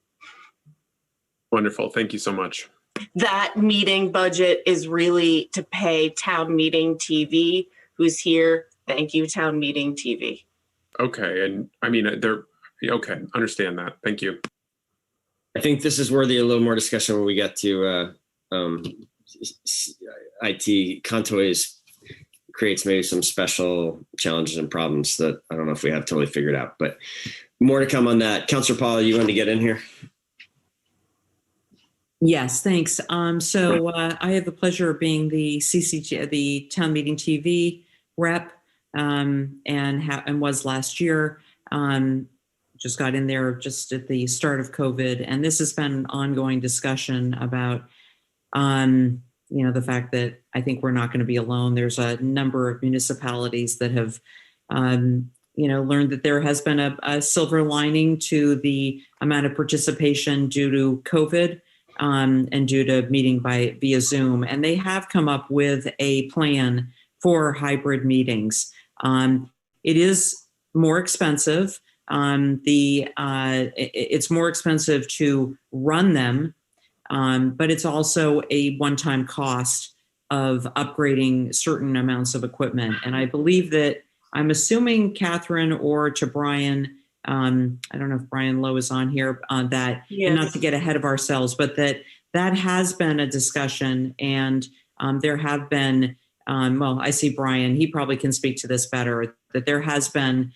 Wonderful. Thank you so much. That meeting budget is really to pay Town Meeting TV, who's here. Thank you, Town Meeting TV. Okay. And I mean, okay. Understand that. Thank you. I think this is worthy of a little more discussion when we get to IT. Contoys creates maybe some special challenges and problems that I don't know if we have totally figured out, but more to come on that. Councilor Paul, you want to get in here? Yes, thanks. So I have the pleasure of being the CCT, the Town Meeting TV rep, and was last year. Just got in there just at the start of COVID, and this has been an ongoing discussion about the fact that I think we're not going to be alone. There's a number of municipalities that have, learned that there has been a silver lining to the amount of participation due to COVID and due to meeting via Zoom. And they have come up with a plan for hybrid meetings. It is more expensive. It's more expensive to run them. But it's also a one-time cost of upgrading certain amounts of equipment. And I believe that, I'm assuming, Catherine, or to Brian, I don't know if Brian Lowe is on here, that, yes. And not to get ahead of ourselves, but that has been a discussion, and there have been, I see Brian, he probably can speak to this better, that there has been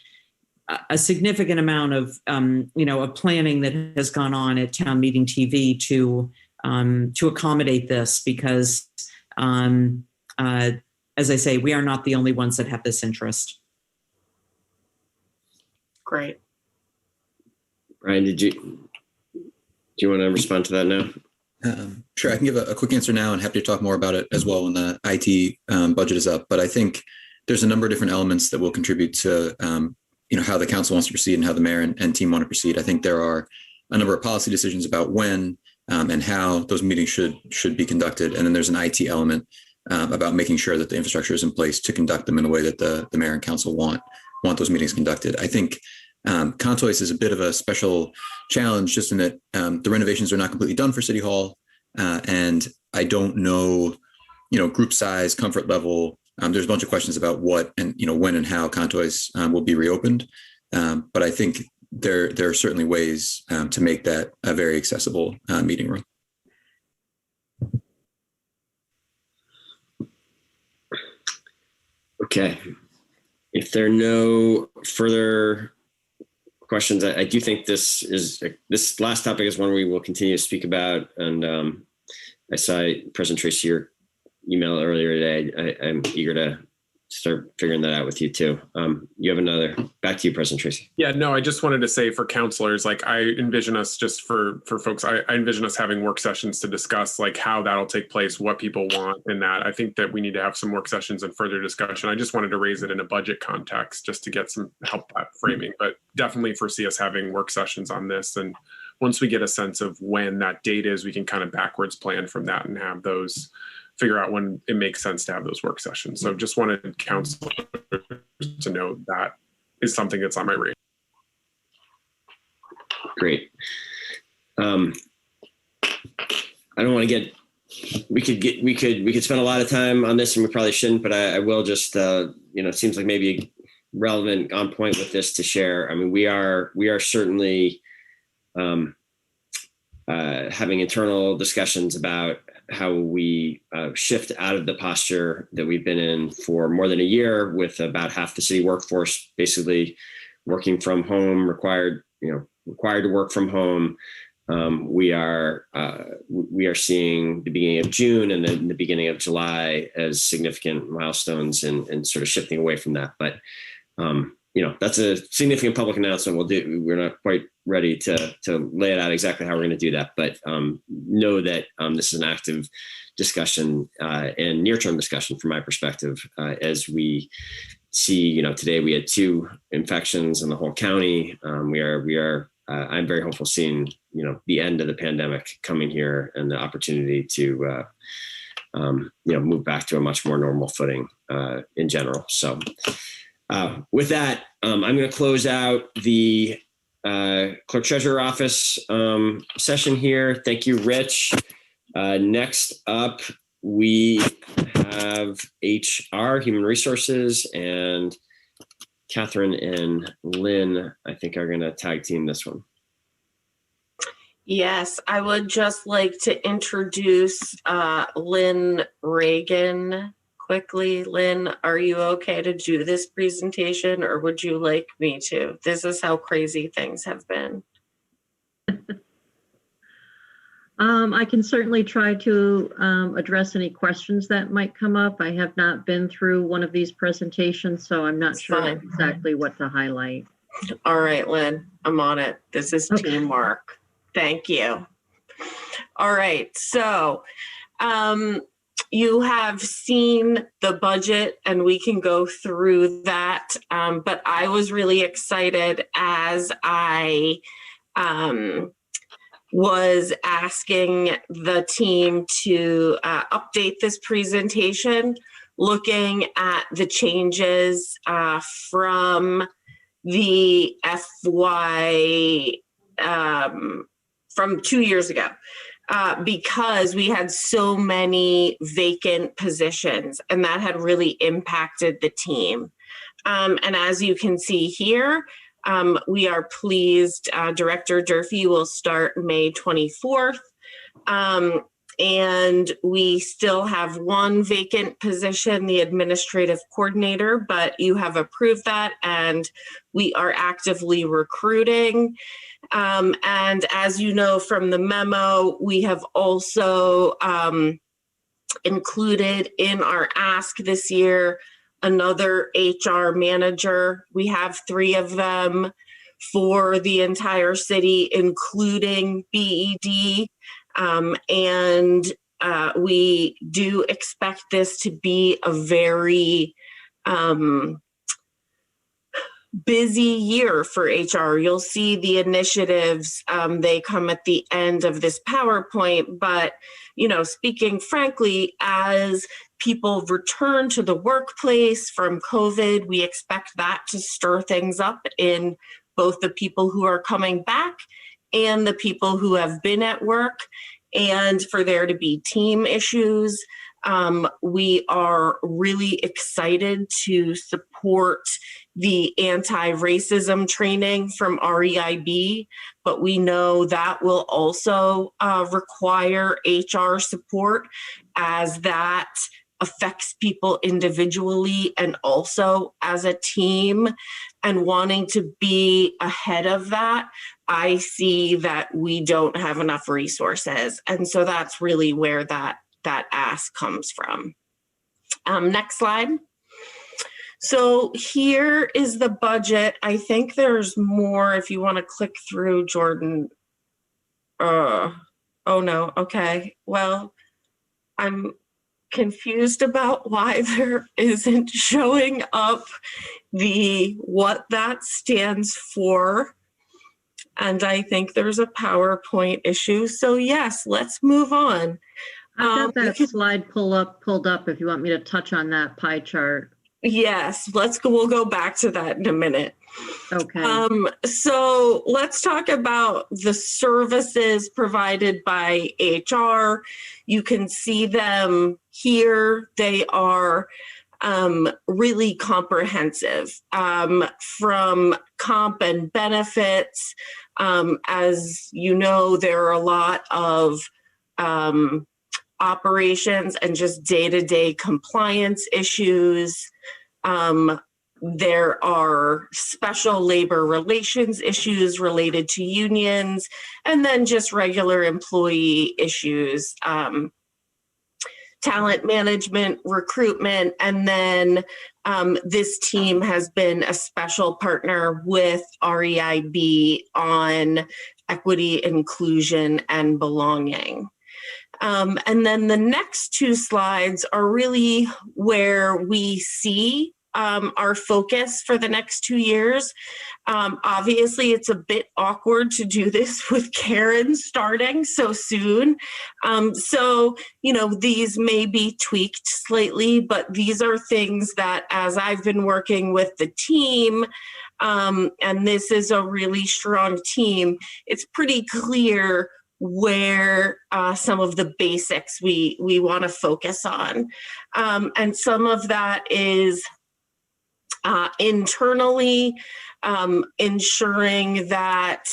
a significant amount of, of planning that has gone on at Town Meeting TV to accommodate this, because, as I say, we are not the only ones that have this interest. Great. Brian, do you want to respond to that now? Sure, I can give a quick answer now, and happy to talk more about it as well when the IT budget is up. But I think there's a number of different elements that will contribute to how the council wants to proceed and how the mayor and team want to proceed. I think there are a number of policy decisions about when and how those meetings should be conducted. And then there's an IT element about making sure that the infrastructure is in place to conduct them in the way that the mayor and council want those meetings conducted. I think Contoys is a bit of a special challenge, just in that the renovations are not completely done for City Hall. And I don't know, group size, comfort level. There's a bunch of questions about what and, when and how Contoys will be reopened. But I think there are certainly ways to make that a very accessible meeting room. Okay. If there are no further questions, I do think this last topic is one we will continue to speak about. And I saw President Tracy, your email earlier today. I'm eager to start figuring that out with you too. You have another. Back to you, President Tracy. Yeah, no, I just wanted to say for counselors, I envision us, just for folks, I envision us having work sessions to discuss how that'll take place, what people want in that. I think that we need to have some work sessions and further discussion. I just wanted to raise it in a budget context just to get some help at framing, but definitely foresee us having work sessions on this. And once we get a sense of when that date is, we can kind of backwards plan from that and have those, figure out when it makes sense to have those work sessions. So just wanted council to know that is something that's on my radar. Great. I don't want to get, we could spend a lot of time on this, and we probably shouldn't, but I will just, it seems like maybe relevant, on point with this to share. I mean, we are certainly having internal discussions about how we shift out of the posture that we've been in for more than a year, with about half the city workforce basically working from home, required to work from home. We are seeing the beginning of June and then the beginning of July as significant milestones and sort of shifting away from that. But that's a significant public announcement we'll do. We're not quite ready to lay it out exactly how we're going to do that, but know that this is an active discussion and near-term discussion from my perspective, as we see, today we had 2 infections in the whole county. We are I'm very hopeful seeing, the end of the pandemic coming here and the opportunity to, move back to a much more normal footing in general. So with that, I'm going to close out the Clerk Treasurer Office session here. Thank you, Rich. Next up, we have HR, Human Resources, and Catherine and Lynn, I think, are going to tag team this one. Yes, I would just like to introduce Lynn Reagan quickly. Lynn, are you okay to do this presentation, or would you like me to? This is how crazy things have been. I can certainly try to address any questions that might come up. I have not been through one of these presentations, so I'm not sure exactly what to highlight. All right, Lynn, I'm on it. This is teamwork. Thank you. All right, so you have seen the budget and we can go through that, but I was really excited as I was asking the team to update this presentation, looking at the changes from the FY from 2 years ago, because we had so many vacant positions and that had really impacted the team. And as you can see here, we are pleased. Director Durfee will start May 24th. And we still have 1 vacant position, the administrative coordinator, but you have approved that and we are actively recruiting. And as you know from the memo, we have also included in our ask this year another HR manager. We have 3 of them for the entire city, including BED. And we do expect this to be a very busy year for HR. You'll see the initiatives, they come at the end of this PowerPoint, but, speaking frankly, as people return to the workplace from COVID, we expect that to stir things up in both the people who are coming back and the people who have been at work, and for there to be team issues. We are really excited to support the anti-racism training from REIB, but we know that will also require HR support, as that affects people individually and also as a team. And wanting to be ahead of that, I see that we don't have enough resources. And so that's really where that ask comes from. Next slide. So here is the budget. I think there's more if you want to click through, Jordan. Oh no, okay. Well, I'm confused about why there isn't showing up what that stands for. And I think there's a PowerPoint issue. So yes, let's move on. I've got that slide pulled up if you want me to touch on that pie chart. Yes, we'll go back to that in a minute. Okay. So let's talk about the services provided by HR. You can see them here. They are really comprehensive, from comp and benefits. As you know, there are a lot of operations and just day-to-day compliance issues. There are special labor relations issues related to unions, and then just regular employee issues, talent management, recruitment, and then this team has been a special partner with REIB on equity, inclusion, and belonging. And then the next two slides are really where we see our focus for the next 2 years. Obviously, it's a bit awkward to do this with Karen starting so soon. So, you know, these may be tweaked slightly, but these are things that as I've been working with the team, and this is a really strong team, it's pretty clear where some of the basics we want to focus on. And some of that is internally, ensuring that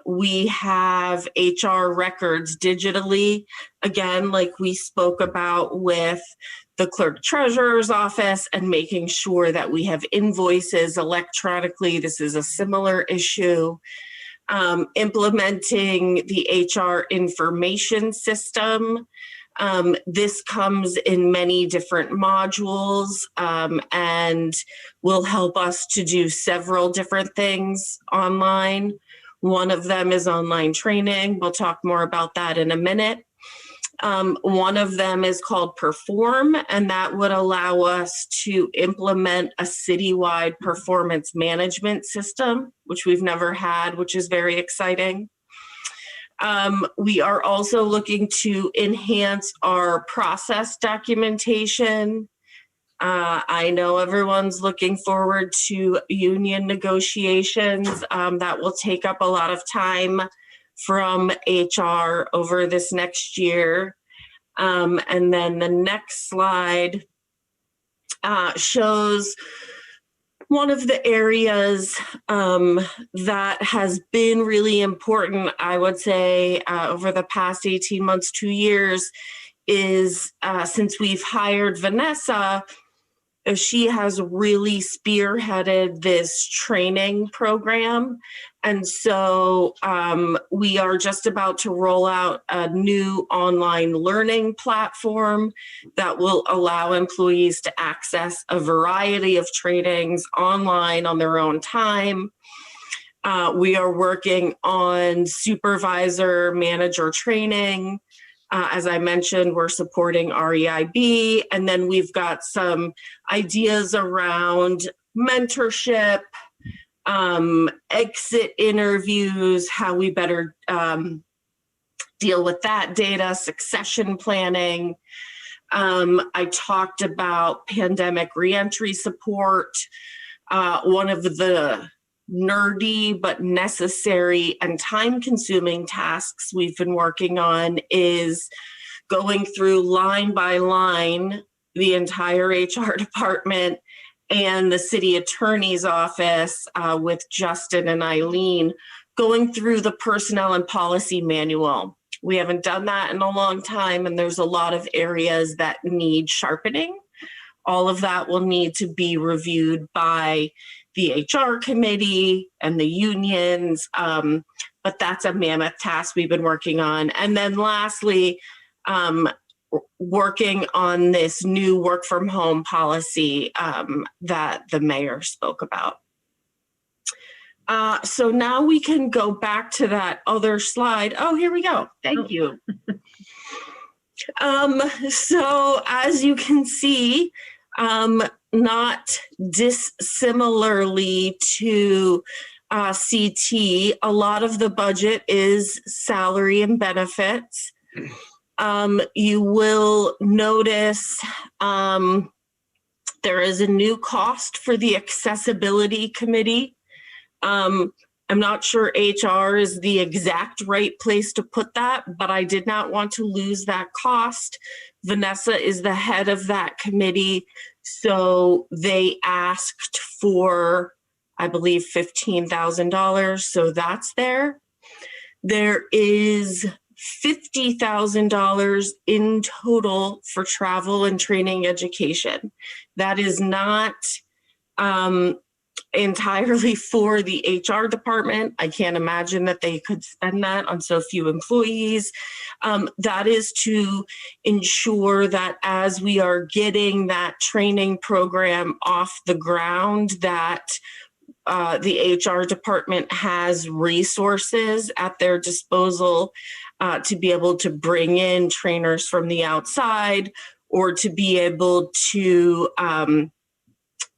we have HR records digitally, again, like we spoke about with the clerk treasurer's office, and making sure that we have invoices electronically. This is a similar issue. Implementing the HR information system. This comes in many different modules, and will help us to do several different things online. One of them is online training. We'll talk more about that in a minute. One of them is called Perform, and that would allow us to implement a citywide performance management system, which we've never had, which is very exciting. We are also looking to enhance our process documentation. I know everyone's looking forward to union negotiations. That will take up a lot of time from HR over this next year. And then the next slide shows one of the areas that has been really important, I would say, over the past 18 months, 2 years, is since we've hired Vanessa, she has really spearheaded this training program. And so we are just about to roll out a new online learning platform that will allow employees to access a variety of trainings online on their own time. We are working on supervisor manager training. As I mentioned, we're supporting REIB, and then we've got some ideas around mentorship, exit interviews, how we better deal with that data, succession planning. I talked about pandemic reentry support. One of the nerdy but necessary and time-consuming tasks we've been working on is going through line by line the entire HR department and the city attorney's office with Justin and Eileen, going through the personnel and policy manual. We haven't done that in a long time, and there's a lot of areas that need sharpening. All of that will need to be reviewed by the HR committee and the unions, but that's a mammoth task we've been working on. And then lastly, working on this new work from home policy that the mayor spoke about. So now we can go back to that other slide. Oh, here we go. Thank you. So as you can see, not dissimilarly to CT, a lot of the budget is salary and benefits. You will notice there is a new cost for the accessibility committee. And I'm not sure HR is the exact right place to put that, but I did not want to lose that cost. Vanessa is the head of that committee, so they asked for, I believe, $15,000, so that's there. There is $50,000 in total for travel and training education. That is not entirely for the HR department. I can't imagine that they could spend that on so few employees. That is to ensure that as we are getting that training program off the ground, that the HR department has resources at their disposal to be able to bring in trainers from the outside, or to be able to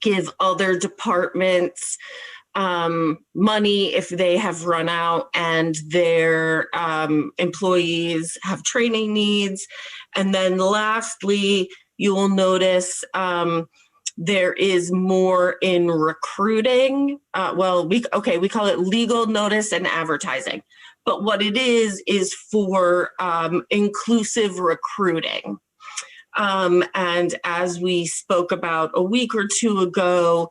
give other departments money if they have run out and their employees have training needs. And then lastly, you will notice there is more in recruiting. We call it legal notice and advertising. But what it is for inclusive recruiting. And as we spoke about a week or two ago,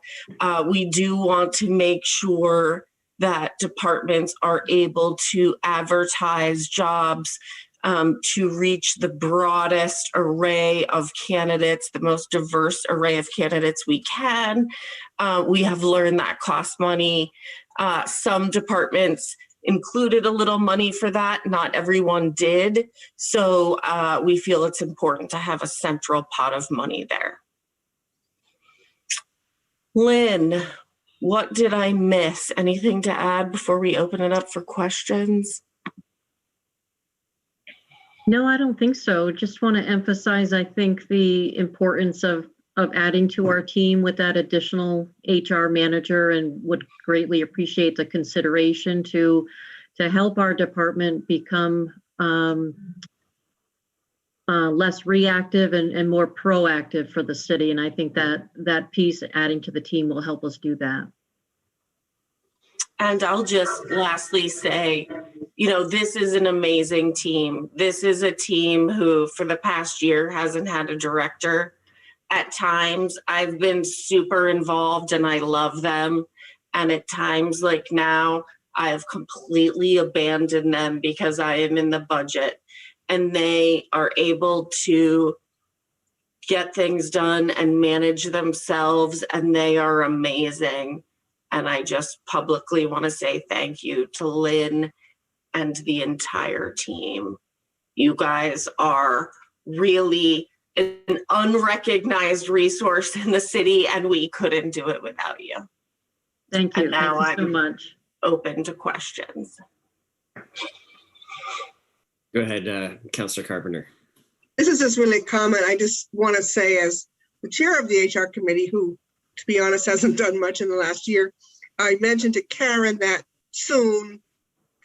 we do want to make sure that departments are able to advertise jobs to reach the broadest array of candidates, the most diverse array of candidates we can. We have learned that costs money. Some departments included a little money for that. Not everyone did. So we feel it's important to have a central pot of money there. Lynn, what did I miss? Anything to add before we open it up for questions? No, I don't think so. Just want to emphasize, I think, the importance of adding to our team with that additional HR manager, and would greatly appreciate the consideration to help our department become less reactive and more proactive for the city. And I think that piece, adding to the team, will help us do that. And I'll just lastly say, this is an amazing team. This is a team who for the past year hasn't had a director. At times I've been super involved and I love them. And at times like now, I have completely abandoned them because I am in the budget, and they are able to get things done and manage themselves, and they are amazing. And I just publicly want to say thank you to Lynn and the entire team. You guys are really an unrecognized resource in the city, and we couldn't do it without you. Thank you. And now Thank you so much. Open to questions. Go ahead, Councilor Carpenter. This is just really a comment. I just want to say, as the chair of the HR committee, who, to be honest, hasn't done much in the last year, I mentioned to Karen that soon,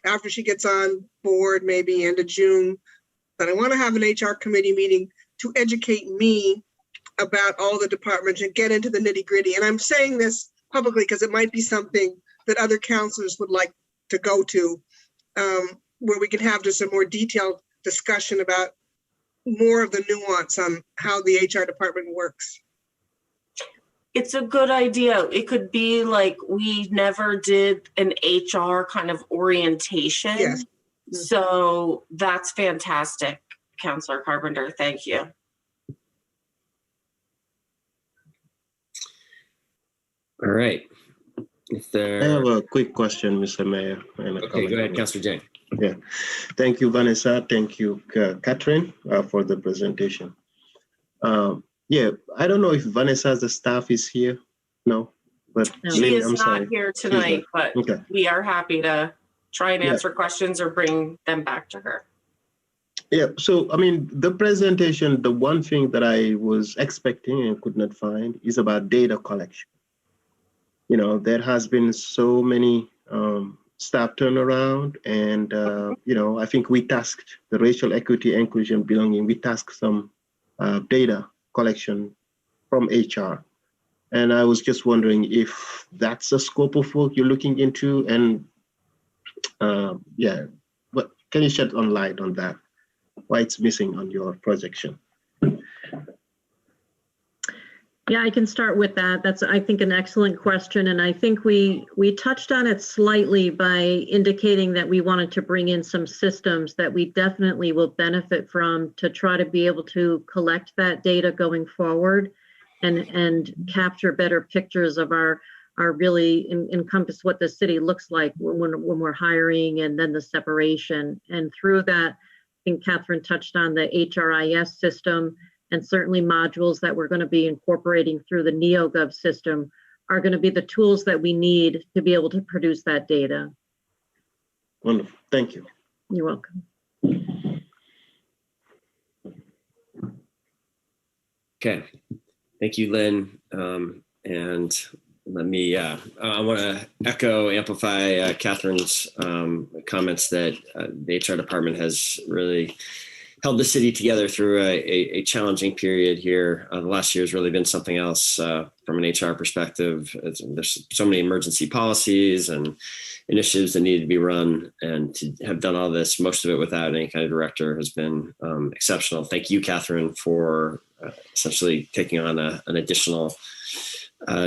after she gets on board, maybe end of June, that I want to have an HR committee meeting to educate me about all the departments and get into the nitty gritty. And I'm saying this publicly because it might be something that other councilors would like to go to, where we can have just a more detailed discussion about more of the nuance on how the HR department works. It's a good idea. It could be like we never did an HR kind of orientation. Yes. So that's fantastic, Councilor Carpenter. Thank you. All right. I have a quick question, Mr. Mayor. Okay, go ahead, Councilor Jang. Yeah, thank you, Vanessa. Thank you, Catherine, for the presentation. Yeah, I don't know if Vanessa's the staff is here. No, but she is not here tonight, but okay. We are happy to try and answer questions or bring them back to her. Yeah, so I mean, the presentation, the one thing that I was expecting and could not find is about data collection. There has been so many staff turnaround, and I think we tasked the racial equity, inclusion, belonging. We tasked some data collection from HR, and I was just wondering if that's a scope of work you're looking into, and Yeah, but can you shed on light on that? Why it's missing on your projection? Yeah, I can start with that. That's, I think, an excellent question. And I think we touched on it slightly by indicating that we wanted to bring in some systems that we definitely will benefit from to try to be able to collect that data going forward and capture better pictures of our really encompass what the city looks like when we're hiring, and then the separation. And through that, I think Catherine touched on the HRIS system, and certainly modules that we're going to be incorporating through the NeoGov system are going to be the tools that we need to be able to produce that data. Wonderful. Thank you. You're welcome. Okay. Thank you, Lynn. And let me, I want to amplify Catherine's comments that the HR department has really held the city together through a challenging period here. The last year has really been something else from an HR perspective. There's so many emergency policies and initiatives that needed to be run, and to have done all this, most of it without any kind of director, has been exceptional. Thank you, Catherine, for essentially taking on an additional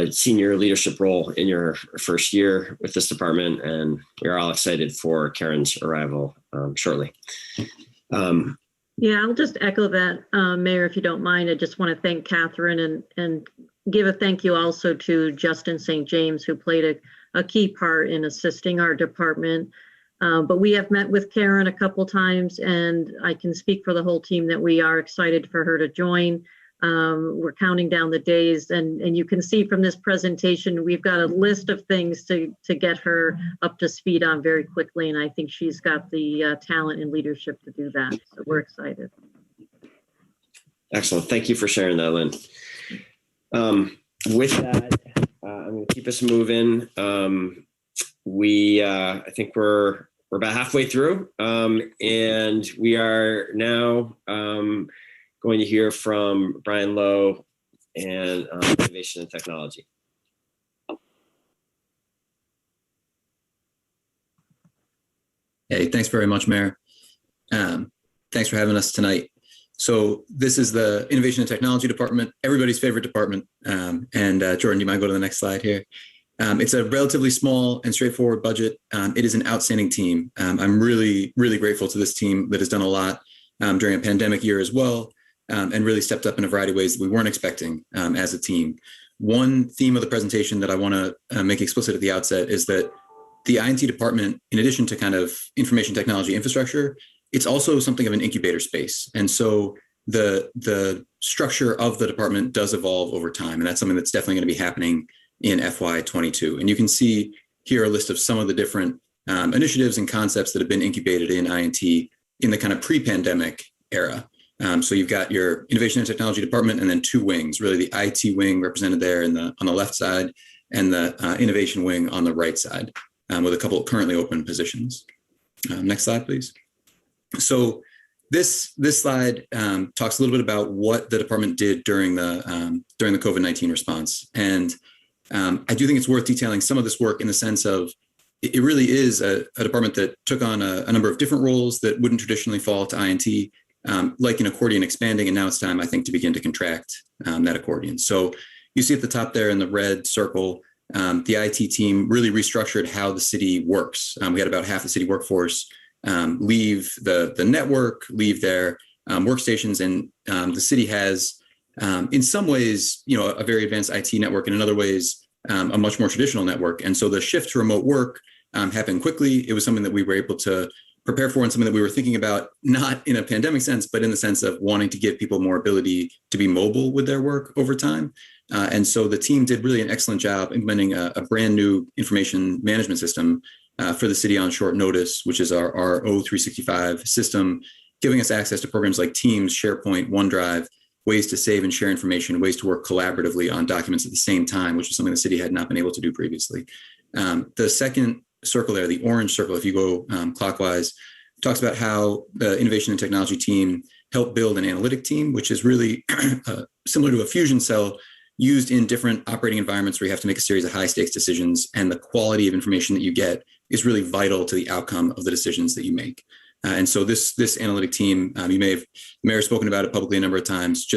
senior leadership role in your first year with this department, and we're all excited for Karen's arrival shortly. Yeah, I'll just echo that, Mayor, if you don't mind. I just want to thank Catherine and give a thank you also to Justin St. James, who played a key part in assisting our department. But we have met with Karen a couple times, and I can speak for the whole team that we are excited for her to join. We're counting down the days, and you can see from this presentation, we've got a list of things to get her up to speed on very quickly, and I think she's got the talent and leadership to do that, so we're excited. Excellent. Thank you for sharing that, Lynn. With that, I'm going to keep us moving. I think we're about halfway through, and we are now going to hear from Brian Lowe and innovation and technology. Hey, thanks very much, Mayor. Thanks for having us tonight. So this is the Innovation and Technology Department, everybody's favorite department. Jordan, do you mind go to the next slide here? It's a relatively small and straightforward budget. It is an outstanding team. I'm really, really grateful to this team that has done a lot during a pandemic year as well, and really stepped up in a variety of ways that we weren't expecting as a team. One theme of the presentation that I want to make explicit at the outset is that the INT department, in addition to kind of information technology infrastructure, it's also something of an incubator space. And so the structure of the department does evolve over time. And that's something that's definitely going to be happening in FY22. And you can see here a list of some of the different initiatives and concepts that have been incubated in INT in the kind of pre-pandemic era. So you've got your innovation and technology department, and then two wings, really the IT wing represented there on the left side, and the innovation wing on the right side, with a couple of currently open positions. Next slide, please. So this slide talks a little bit about what the department did during the COVID-19 response. And I do think it's worth detailing some of this work in the sense of it really is a department that took on a number of different roles that wouldn't traditionally fall to INT, like an accordion expanding, and now it's time, I think, to begin to contract that accordion. So you see at the top there in the red circle, the IT team really restructured how the city works. We had about half the city workforce leave the network, leave their workstations, and the city has, in some ways, a very advanced IT network, and in other ways, a much more traditional network. And so the shift to remote work happened quickly. It was something that we were able to prepare for, and something that we were thinking about, not in a pandemic sense, but in the sense of wanting to give people more ability to be mobile with their work over time. And so the team did really an excellent job implementing a brand new information management system for the city on short notice, which is our O365 system, giving us access to programs like Teams, SharePoint, OneDrive, ways to save and share information, ways to work collaboratively on documents at the same time, which is something the city had not been able to do previously. The second circle there, the orange circle, if you go clockwise, talks about how the innovation and technology team helped build an analytic team, which is really similar to a fusion cell used in different operating environments where you have to make a series of high stakes decisions, and the quality of information that you get is really vital to the outcome of the decisions that you make. And so this analytic team, the mayor's spoken about it publicly a number of times,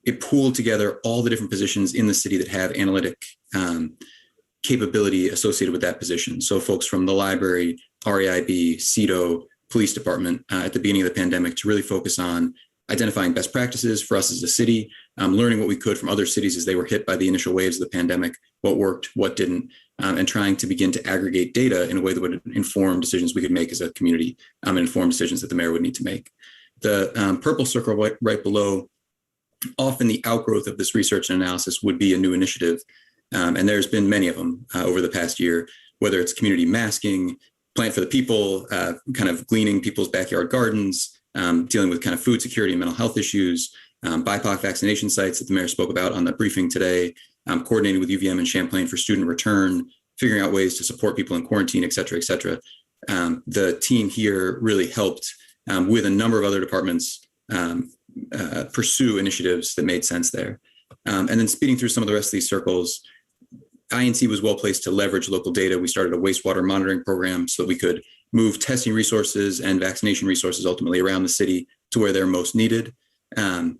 it pooled together all the different positions in the city that have analytic capability associated with that position. So folks from the library, REIB, CEDO, police department at the beginning of the pandemic to really focus on identifying best practices for us as a city, learning what we could from other cities as they were hit by the initial waves of the pandemic, what worked, what didn't, and trying to begin to aggregate data in a way that would inform decisions we could make as a community and inform decisions that the mayor would need to make. The purple circle right below, often the outgrowth of this research and analysis would be a new initiative. And there's been many of them over the past year, whether it's community masking, Plant for the People, kind of gleaning people's backyard gardens, dealing with kind of food security and mental health issues, BIPOC vaccination sites that the mayor spoke about on the briefing today, coordinating with UVM and Champlain for student return, figuring out ways to support people in quarantine, et cetera, et cetera. The team here really helped with a number of other departments pursue initiatives that made sense there. And then speeding through some of the rest of these circles, INC was well placed to leverage local data. We started a wastewater monitoring program so that we could move testing resources and vaccination resources ultimately around the city to where they're most needed. The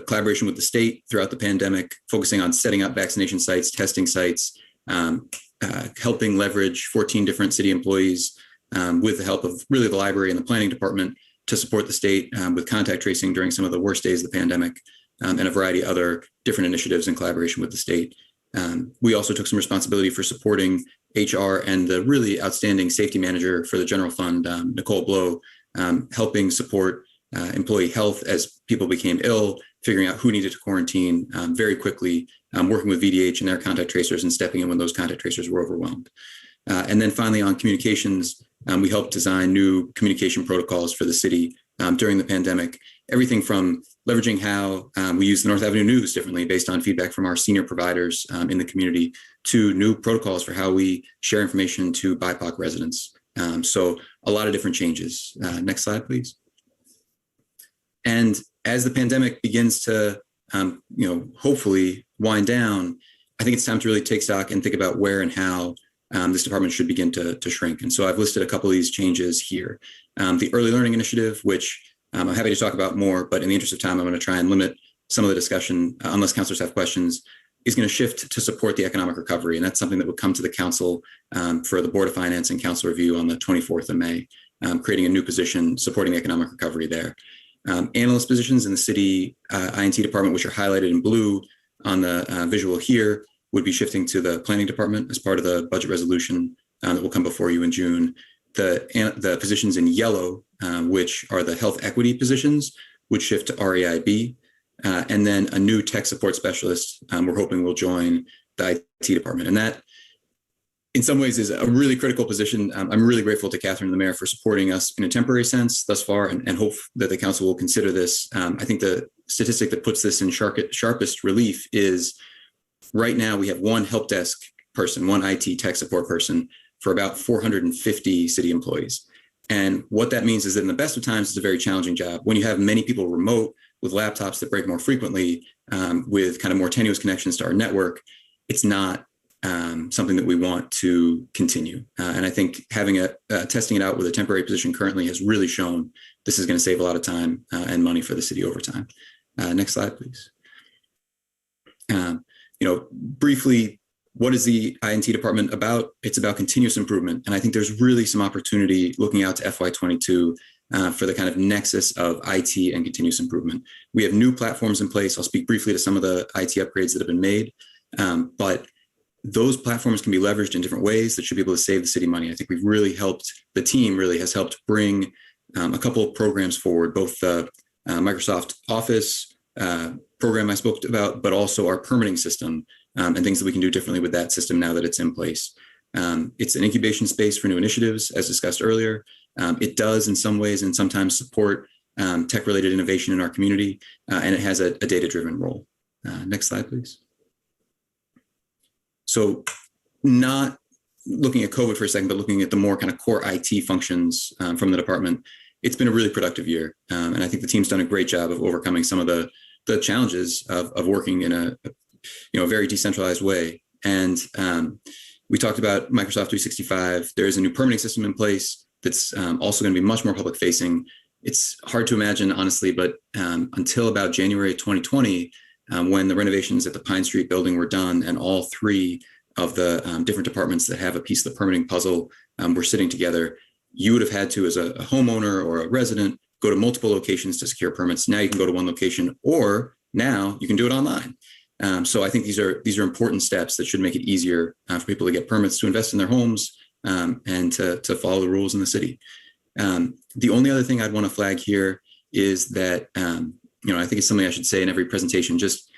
collaboration with the state throughout the pandemic, focusing on setting up vaccination sites, testing sites, helping leverage 14 different city employees with the help of really the library and the planning department to support the state with contact tracing during some of the worst days of the pandemic, and a variety of other different initiatives in collaboration with the state. We also took some responsibility for supporting HR and the really outstanding safety manager for the general fund, Nicole Blow, helping support employee health as people became ill, figuring out who needed to quarantine very quickly, working with VDH and their contact tracers and stepping in when those contact tracers were overwhelmed. And then finally on communications, we helped design new communication protocols for the city during the pandemic, everything from leveraging how we use the North Avenue News differently based on feedback from our senior providers in the community to new protocols for how we share information to BIPOC residents. So a lot of different changes. Next slide, please. And as the pandemic begins to, hopefully wind down, I think it's time to really take stock and think about where and how this department should begin to shrink. And so I've listed a couple of these changes here. The early learning initiative, which I'm happy to talk about more, but in the interest of time, I'm going to try and limit some of the discussion, unless councilors have questions, is going to shift to support the economic recovery. And that's something that would come to the council for the Board of Finance and council review on the 24th of May, creating a new position supporting the economic recovery there. Analyst positions in the city INT department, which are highlighted in blue on the visual here, would be shifting to the planning department as part of the budget resolution that will come before you in June. The positions in yellow, which are the health equity positions, would shift to REIB. And then a new tech support specialist we're hoping will join the IT department. And that, in some ways, is a really critical position. I'm really grateful to Catherine and the mayor for supporting us in a temporary sense thus far, and hope that the council will consider this. I think the statistic that puts this in sharpest relief is right now we have one help desk person, one IT tech support person for about 450 city employees. And what that means is that in the best of times, it's a very challenging job. When you have many people remote with laptops that break more frequently, with kind of more tenuous connections to our network, it's not something that we want to continue. And I think having testing it out with a temporary position currently has really shown this is going to save a lot of time and money for the city over time. Next slide, please. Briefly, what is the INT department about? It's about continuous improvement. And I think there's really some opportunity looking out to FY22 for the kind of nexus of IT and continuous improvement. We have new platforms in place. I'll speak briefly to some of the IT upgrades that have been made, but those platforms can be leveraged in different ways that should be able to save the city money. I think we've really helped, the team really has helped bring a couple of programs forward, both the Microsoft Office program I spoke about, but also our permitting system and things that we can do differently with that system now that it's in place. It's an incubation space for new initiatives, as discussed earlier. It does in some ways and sometimes support tech-related innovation in our community, and it has a data-driven role. Next slide, please. So not looking at COVID for a second, but looking at the more kind of core IT functions from the department, it's been a really productive year. And I think the team's done a great job of overcoming some of the challenges of working in a very decentralized way. And We talked about Microsoft 365. There is a new permitting system in place that's also going to be much more public facing. It's hard to imagine, honestly, but until about January 2020, when the renovations at the Pine Street building were done and all three of the different departments that have a piece of the permitting puzzle were sitting together, you would have had to, as a homeowner or a resident, go to multiple locations to secure permits. Now you can go to one location, or now you can do it online. So I think these are important steps that should make it easier for people to get permits to invest in their homes and to follow the rules in the city. The only other thing I'd want to flag here is that, I think it's something I should say in every presentation, just,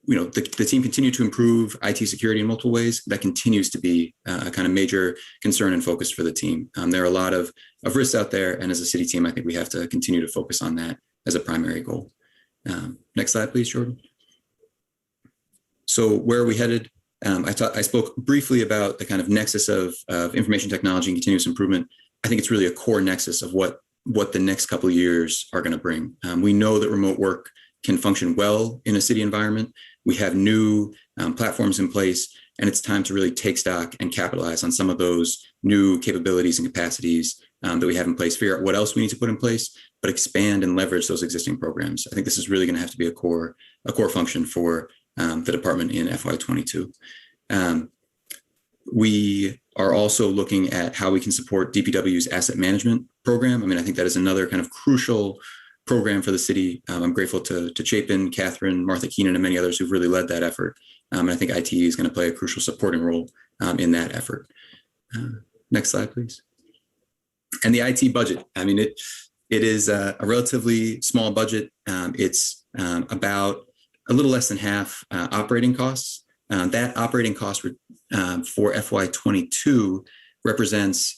the team continued to improve IT security in multiple ways. That continues to be a kind of major concern and focus for the team. There are a lot of risks out there. And as a city team, I think we have to continue to focus on that as a primary goal. Next slide, please, Jordan. So where are we headed? I spoke briefly about the kind of nexus of information technology and continuous improvement. I think it's really a core nexus of what the next couple of years are going to bring. We know that remote work can function well in a city environment. We have new platforms in place, and it's time to really take stock and capitalize on some of those new capabilities and capacities that we have in place, figure out what else we need to put in place, but expand and leverage those existing programs. I think this is really going to have to be a core function for the department in FY22. We are also looking at how we can support DPW's asset management program. I mean, I think that is another kind of crucial program for the city. I'm grateful to Chapin, Catherine, Martha Keenan, and many others who've really led that effort. And I think IT is going to play a crucial supporting role in that effort. Next slide, please. And the IT budget. I mean, it is a relatively small budget. It's about a little less than half operating costs. That operating cost for FY22 represents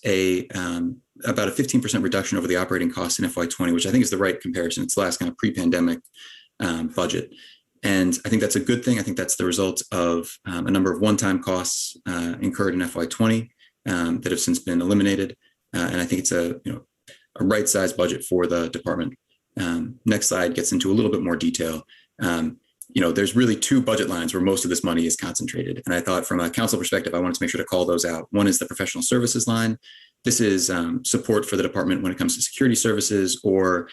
about a 15% reduction over the operating costs in FY20, which I think is the right comparison. It's the last kind of pre-pandemic budget. And I think that's a good thing. I think that's the result of a number of one-time costs incurred in FY20 that have since been eliminated. And I think it's a right-sized budget for the department. Next slide gets into a little bit more detail. There's really two budget lines where most of this money is concentrated. And I thought from a council perspective, I wanted to make sure to call those out. One is the professional services line. This is support for the department when it comes to security services or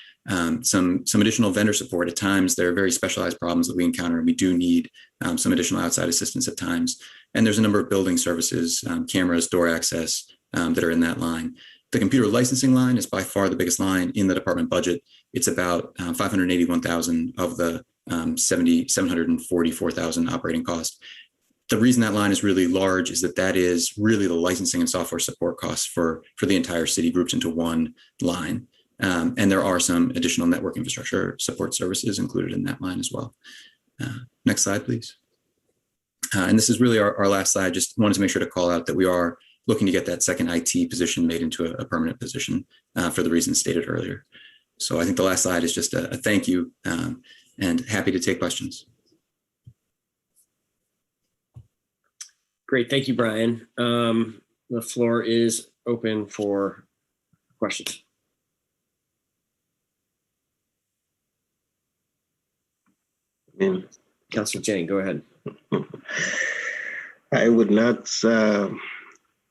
some additional vendor support. At times, there are very specialized problems that we encounter, and we do need some additional outside assistance at times. And there's a number of building services, cameras, door access that are in that line. The computer licensing line is by far the biggest line in the department budget. It's about $581,000 of the $744,000 operating cost. The reason that line is really large is that is really the licensing and software support costs for the entire city grouped into one line. And there are some additional network infrastructure support services included in that line as well. Next slide, please. And this is really our last slide. Just wanted to make sure to call out that we are looking to get that second IT position made into a permanent position for the reasons stated earlier. So I think the last slide is just a thank you and happy to take questions. Great, thank you, Brian. The floor is open for questions. Councilor Jang, go ahead. I would not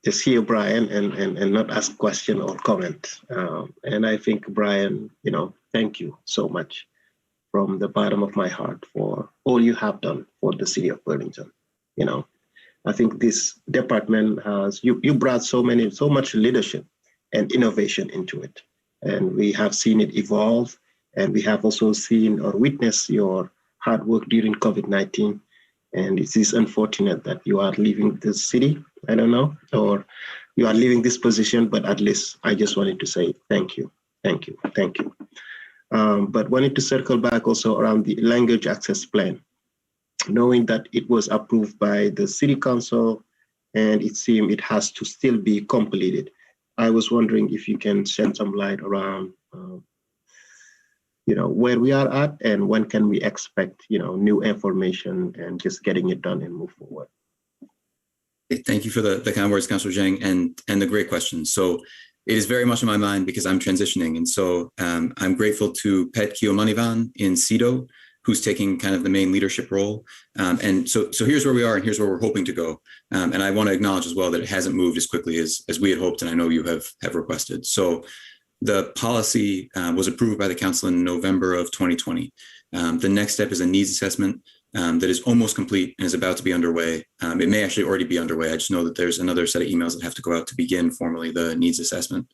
just hear Brian and not ask question or comment. And I think, Brian, thank you so much from the bottom of my heart for all you have done for the city of Burlington. I think this department has, you brought so much leadership and innovation into it. And we have seen it evolve. And we have also seen or witnessed your hard work during COVID-19. And it is unfortunate that you are leaving the city, I don't know, or you are leaving this position, but at least I just wanted to say thank you, thank you, thank you. But wanted to circle back also around the language access plan, knowing that it was approved by the city council and it seemed it has to still be completed. I was wondering if you can shed some light around where we are at and when can we expect, new information and just getting it done and move forward. Thank you for the kind words, Councilor Jang, and the great questions. So it is very much on my mind because I'm transitioning. And so I'm grateful to Pet Kiomanivan in CEDO, who's taking kind of the main leadership role. And so here's where we are, and here's where we're hoping to go. And I want to acknowledge as well that it hasn't moved as quickly as we had hoped, and I know you have requested. So the policy was approved by the council in November of 2020. The next step is a needs assessment that is almost complete and is about to be underway. It may actually already be underway. I just know that there's another set of emails that have to go out to begin formally the needs assessment.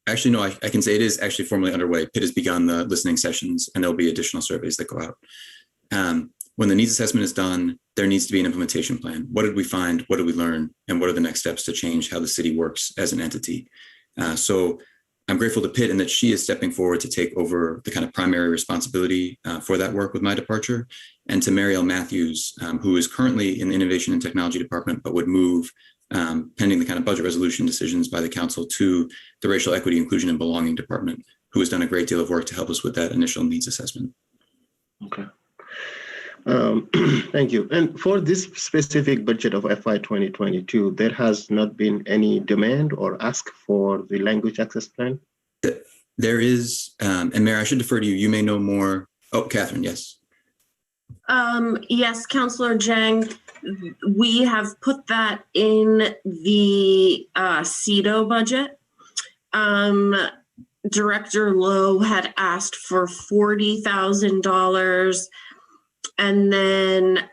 Actually, no, I can say it is actually formally underway. Pitt has begun the listening sessions, and there'll be additional surveys that go out. When the needs assessment is done, there needs to be an implementation plan. What did we find? What did we learn? And what are the next steps to change how the city works as an entity? So I'm grateful to Pitt in that she is stepping forward to take over the kind of primary responsibility for that work with my departure, and to Marielle Matthews, who is currently in the Innovation and Technology Department, but would move pending the kind of budget resolution decisions by the council to the Racial Equity, Inclusion, and Belonging Department, who has done a great deal of work to help us with that initial needs assessment. Okay. Thank you. And for this specific budget of FY 2022, there has not been any demand or ask for the language access plan? There is, and Mayor, I should defer to you. You may know more. Oh, Catherine, yes. Yes, Councillor Jang, we have put that in the CEDO budget. Director Lowe had asked for $40,000. And then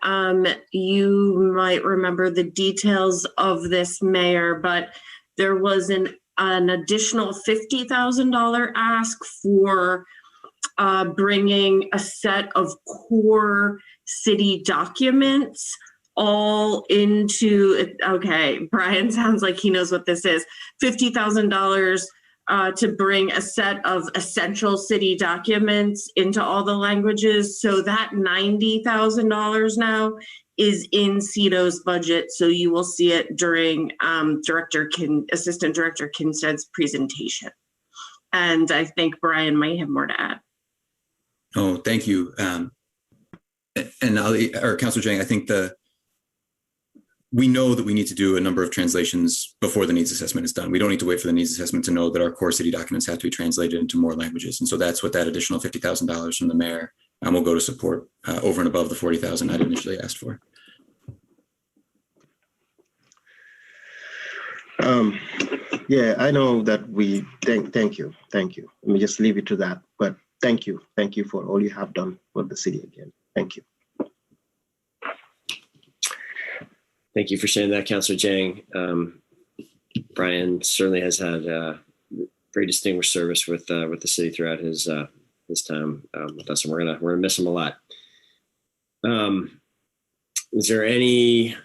you might remember the details of this, Mayor, but there was an additional $50,000 ask for bringing a set of core city documents all into, okay, Brian sounds like he knows what this is, $50,000 to bring a set of essential city documents into all the languages. So that $90,000 now is in CEDO's budget. So you will see it during Assistant Director Kinstead's presentation. And I think Brian might have more to add. Oh, thank you. And Councilor Jang, I think we know that we need to do a number of translations before the needs assessment is done. We don't need to wait for the needs assessment to know that our core city documents have to be translated into more languages. And so that's what that additional $50,000 from the mayor will go to support over and above the $40,000 I'd initially asked for. Yeah, I know that thank you. Let me just leave it to that. But thank you for all you have done for the city again. Thank you. Thank you for sharing that, Councillor Jang. Brian certainly has had very distinguished service with the city throughout his time with us, and we're gonna miss him a lot. Is there any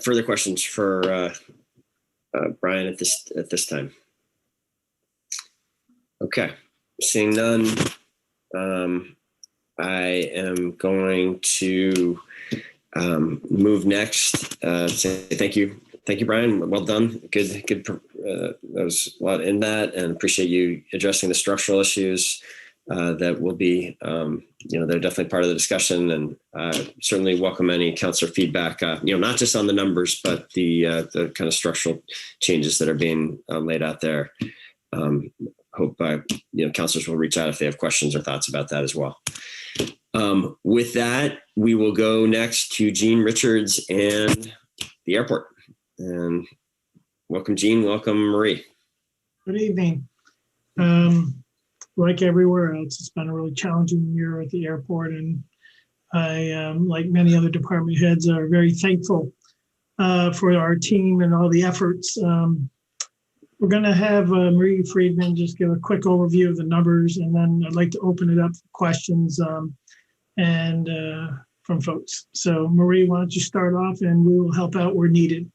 further questions for Brian at this time? Okay, seeing none. I am going to move next. Say thank you, Brian. Well done. Good. There was a lot in that, and appreciate you addressing the structural issues that will be, they're definitely part of the discussion, and certainly welcome any councilor feedback. Not just on the numbers, but the kind of structural changes that are being laid out there. Hope councilors will reach out if they have questions or thoughts about that as well. With that, we will go next to Jean Richards and the airport. And welcome, Jean. Welcome, Marie. Good evening. Like everywhere else, it's been a really challenging year at the airport, and I, like many other department heads, are very thankful for our team and all the efforts. We're going to have Marie Friedman just give a quick overview of the numbers, and then I'd like to open it up for questions and from folks. So Marie, why don't you start off, and we will help out where needed.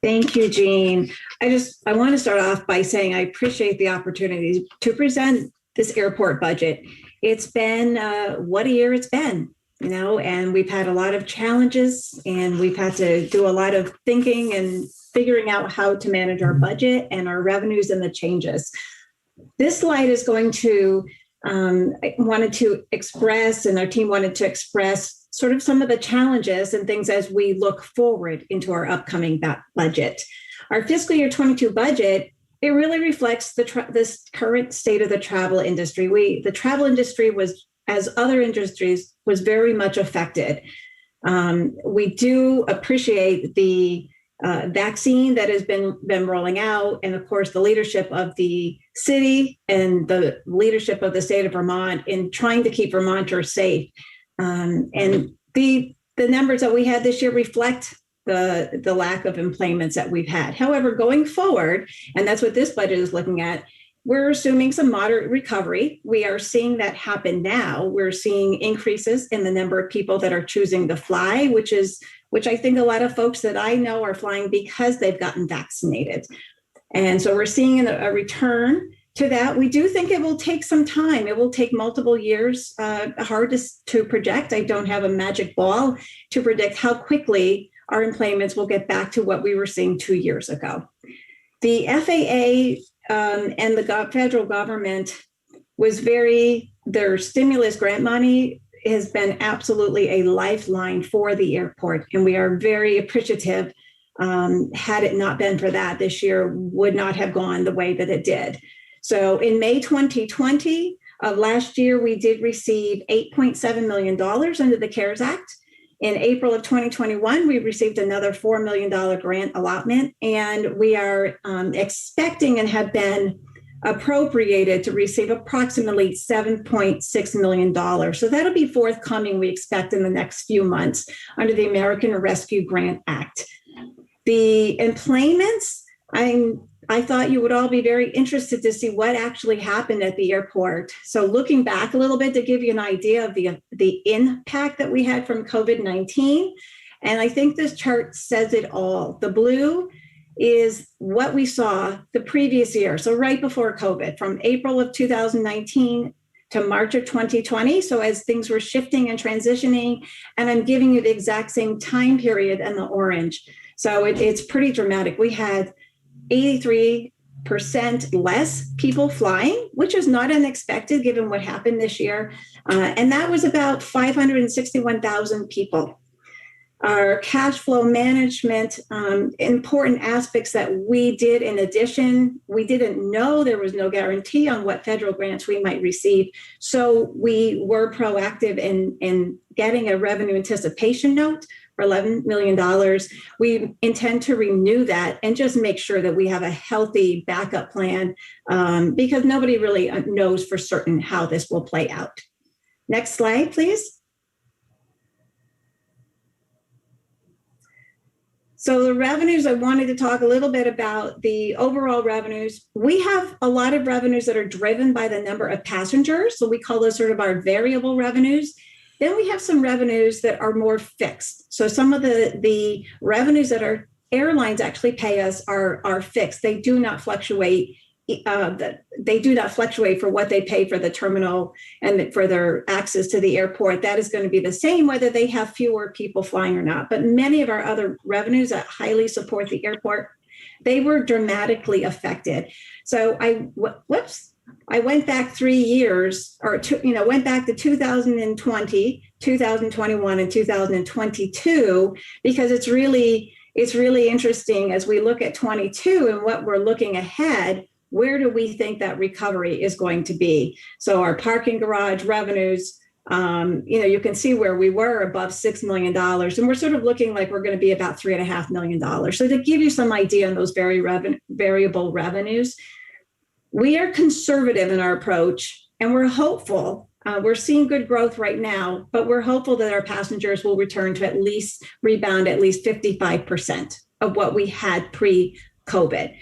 Thank you, Jean. I want to start off by saying I appreciate the opportunity to present this airport budget. It's been what a year it's been, and we've had a lot of challenges, and we've had to do a lot of thinking and figuring out how to manage our budget and our revenues and the changes. This slide is going to, I wanted to express, and our team wanted to express sort of some of the challenges and things as we look forward into our upcoming budget. Our fiscal year 22 budget it really reflects this current state of the travel industry. The travel industry was, as other industries, was very much affected. We do appreciate the vaccine that has been rolling out, and of course the leadership of the city and the leadership of the state of Vermont in trying to keep Vermonters safe. And the numbers that we had this year reflect the lack of employments that we've had. However, going forward, and that's what this budget is looking at, we're assuming some moderate recovery. We are seeing that happen now. We're seeing increases in the number of people that are choosing to fly, which I think a lot of folks that I know are flying because they've gotten vaccinated. And so we're seeing a return to that. We do think it will take some time. It will take multiple years, hard to project. I don't have a magic ball to predict how quickly our employments will get back to what we were seeing 2 years ago. The FAA and the federal government their stimulus grant money has been absolutely a lifeline for the airport. And we are very appreciative. Had it not been for that, this year would not have gone the way that it did. So in May 2020 of last year, we did receive $8.7 million under the CARES Act. In April of 2021, we received another $4 million grant allotment, and we are expecting and have been appropriated to receive approximately $7.6 million. So that'll be forthcoming, we expect, in the next few months under the American Rescue Grant Act. The employments, I thought you would all be very interested to see what actually happened at the airport. So looking back a little bit to give you an idea of the impact that we had from COVID-19. And I think this chart says it all. The blue is what we saw the previous year. So right before COVID, from April of 2019 to March of 2020. So as things were shifting and transitioning, and I'm giving you the exact same time period in the orange. So it's pretty dramatic. We had 83% less people flying, which is not unexpected given what happened this year. And that was about 561,000 people. Our cash flow management, important aspects that we did in addition, we didn't know, there was no guarantee on what federal grants we might receive. So we were proactive in getting a revenue anticipation note for $11 million. We intend to renew that and just make sure that we have a healthy backup plan because nobody really knows for certain how this will play out. Next slide, please. So the revenues, I wanted to talk a little bit about the overall revenues. We have a lot of revenues that are driven by the number of passengers. So we call those sort of our variable revenues. Then we have some revenues that are more fixed. So some of the revenues that our airlines actually pay us are fixed. They do not fluctuate. They do not fluctuate for what they pay for the terminal and for their access to the airport. That is going to be the same whether they have fewer people flying or not. But many of our other revenues that highly support the airport, they were dramatically affected. So I went back 3 years, or went back to 2020, 2021, and 2022 because it's really interesting as we look at 22 and what we're looking ahead. Where do we think that recovery is going to be? So our parking garage revenues, you can see where we were above $6 million, and we're sort of looking like we're going to be about $3.5 million. So to give you some idea on those variable revenues, we are conservative in our approach, and we're hopeful. We're seeing good growth right now, but we're hopeful that our passengers will return to rebound at least 55% of what we had pre-COVID.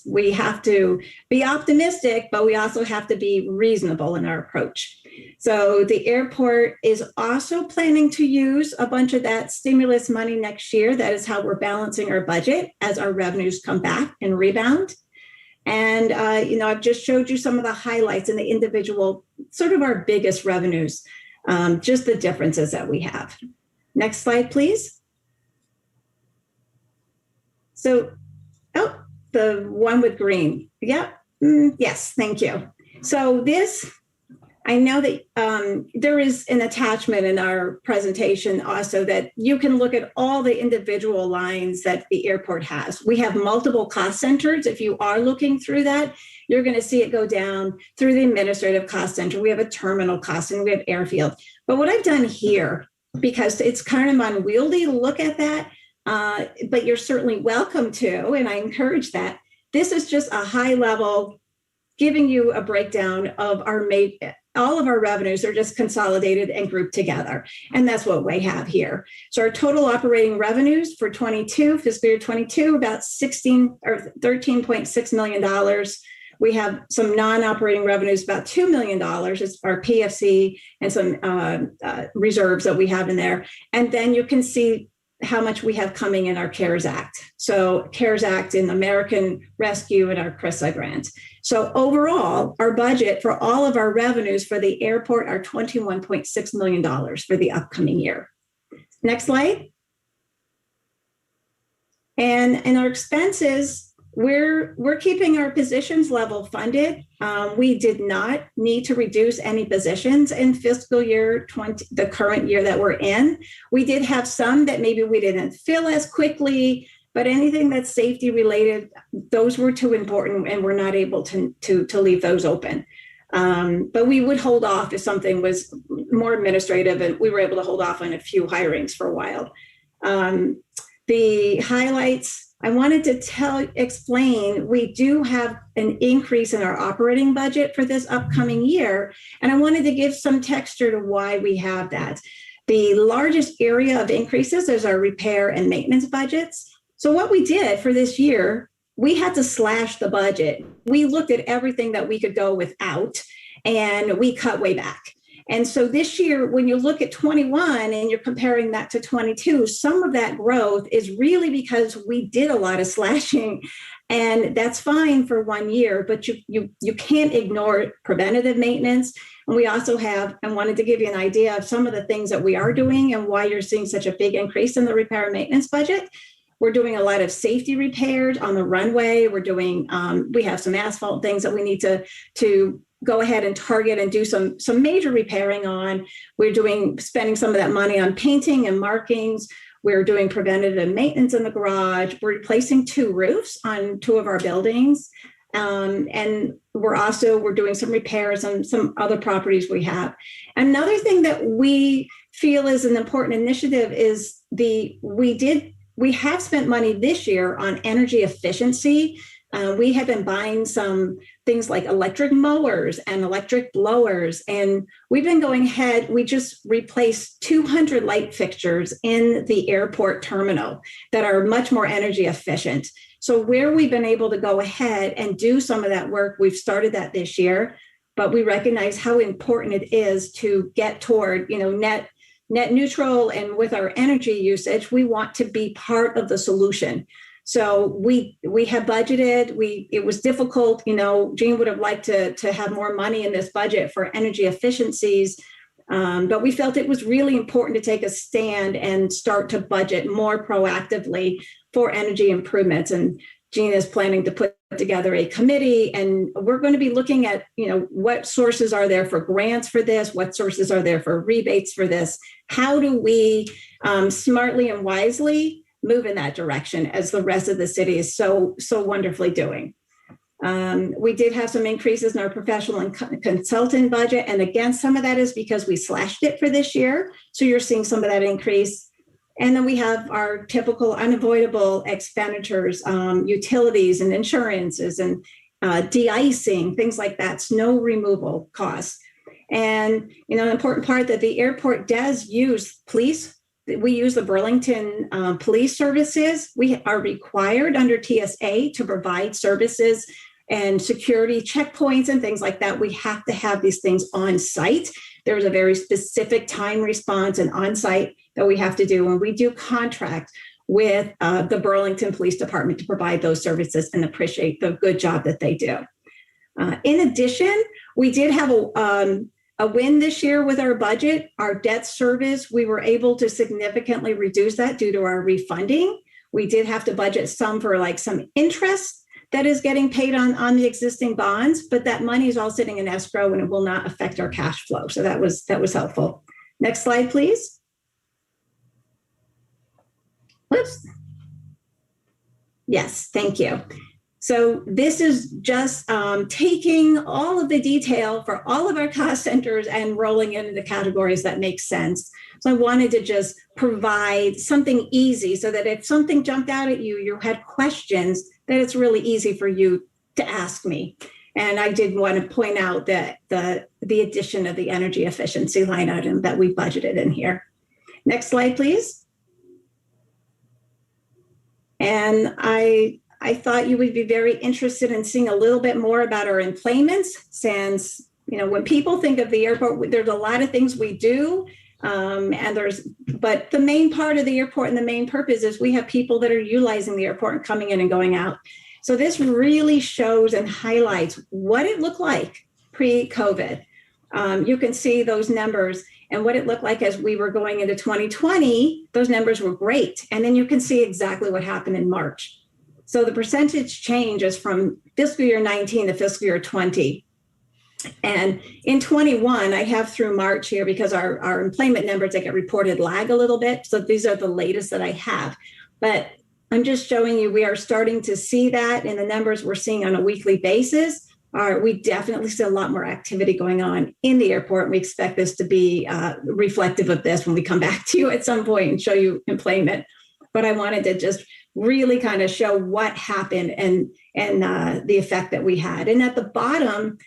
We have to be optimistic, but we also have to be reasonable in our approach. So the airport is also planning to use a bunch of that stimulus money next year. That is how we're balancing our budget as our revenues come back and rebound. And, I've just showed you some of the highlights in the individual, sort of our biggest revenues, just the differences that we have. Next slide, please. So, the one with green. Yep. Yes, thank you. So this I know that there is an attachment in our presentation also that you can look at all the individual lines that the airport has. We have multiple cost centers. If you are looking through that, you're going to see it go down through the administrative cost center. We have a terminal cost and we have airfield. But what I've done here, because it's kind of unwieldy to look at that, but you're certainly welcome to, and I encourage that. This is just a high level giving you a breakdown of all of our revenues are just consolidated and grouped together. And that's what we have here. So our total operating revenues for fiscal year 22, about $13.6 million. We have some non-operating revenues, about $2 million. It's our PFC and some reserves that we have in there. And then you can see how much we have coming in our CARES Act. So CARES Act in American Rescue and our CRISA grant. So overall, our budget for all of our revenues for the airport are $21.6 million for the upcoming year. Next slide. And in our expenses, we're keeping our positions level funded. We did not need to reduce any positions in fiscal year 20, the current year that we're in. We did have some that maybe we didn't fill as quickly, but anything that's safety related, those were too important and we're not able to leave those open. But we would hold off if something was more administrative, and we were able to hold off on a few hirings for a while. The highlights, I wanted to explain, we do have an increase in our operating budget for this upcoming year. And I wanted to give some texture to why we have that. The largest area of increases is our repair and maintenance budgets. So what we did for this year, we had to slash the budget. We looked at everything that we could go without, and we cut way back. And so this year, when you look at 21 and you're comparing that to 22, some of that growth is really because we did a lot of slashing, and that's fine for 1 year, but you can't ignore preventative maintenance. And we also have, I wanted to give you an idea of some of the things that we are doing and why you're seeing such a big increase in the repair and maintenance budget. We're doing a lot of safety repairs on the runway. We're doing, we have some asphalt things that we need to go ahead and target and do some major repairing on. We're spending some of that money on painting and markings. We're doing preventative maintenance in the garage. We're replacing 2 roofs on 2 of our buildings. And we're doing some repairs on some other properties we have. Another thing that we feel is an important initiative is we have spent money this year on energy efficiency. We have been buying some things like electric mowers and electric blowers, and we've been going ahead. We just replaced 200 light fixtures in the airport terminal that are much more energy efficient. So where we've been able to go ahead and do some of that work, we've started that this year, but we recognize how important it is to get toward, net neutral. And with our energy usage, we want to be part of the solution. So we have budgeted. It was difficult. Jean would have liked to have more money in this budget for energy efficiencies, but we felt it was really important to take a stand and start to budget more proactively for energy improvements. And Jean is planning to put together a committee, and we're going to be looking at, what sources are there for grants for this, what sources are there for rebates for this, how do we smartly and wisely move in that direction as the rest of the city is so wonderfully doing. We did have some increases in our professional and consultant budget. And again, some of that is because we slashed it for this year. So you're seeing some of that increase. And then we have our typical unavoidable expenditures, utilities and insurances and de-icing, things like that, snow removal costs. And, an important part that the airport does use police. We use the Burlington police services. We are required under TSA to provide services and security checkpoints and things like that. We have to have these things on site. There's a very specific time response and on site that we have to do. And we do contract with the Burlington Police Department to provide those services and appreciate the good job that they do. In addition, we did have a win this year with our budget. Our debt service, we were able to significantly reduce that due to our refunding. We did have to budget some for some interest that is getting paid on the existing bonds, but that money is all sitting in escrow and it will not affect our cash flow. So that was helpful. Next slide, please. Whoops. Yes, thank you. So this is just taking all of the detail for all of our cost centers and rolling it into categories that make sense. So I wanted to just provide something easy so that if something jumped out at you, you had questions, that it's really easy for you to ask me. And I did want to point out that the addition of the energy efficiency line item that we budgeted in here. Next slide, please. And I thought you would be very interested in seeing a little bit more about our employments, since, you know, when people think of the airport, there's a lot of things we do. But the main part of the airport and the main purpose is we have people that are utilizing the airport and coming in and going out. So this really shows and highlights what it looked like pre-COVID. You can see those numbers and what it looked like as we were going into 2020. Those numbers were great. And then you can see exactly what happened in March. So the percentage change is from fiscal year 19 to fiscal year 20. And in 21, I have through March here because our employment numbers that get reported lag a little bit. So these are the latest that I have. But I'm just showing you, we are starting to see that in the numbers we're seeing on a weekly basis. We definitely see a lot more activity going on in the airport. We expect this to be reflective of this when we come back to you at some point and show you employment. But I wanted to just really kind of show what happened and the effect that we had. And at the bottom,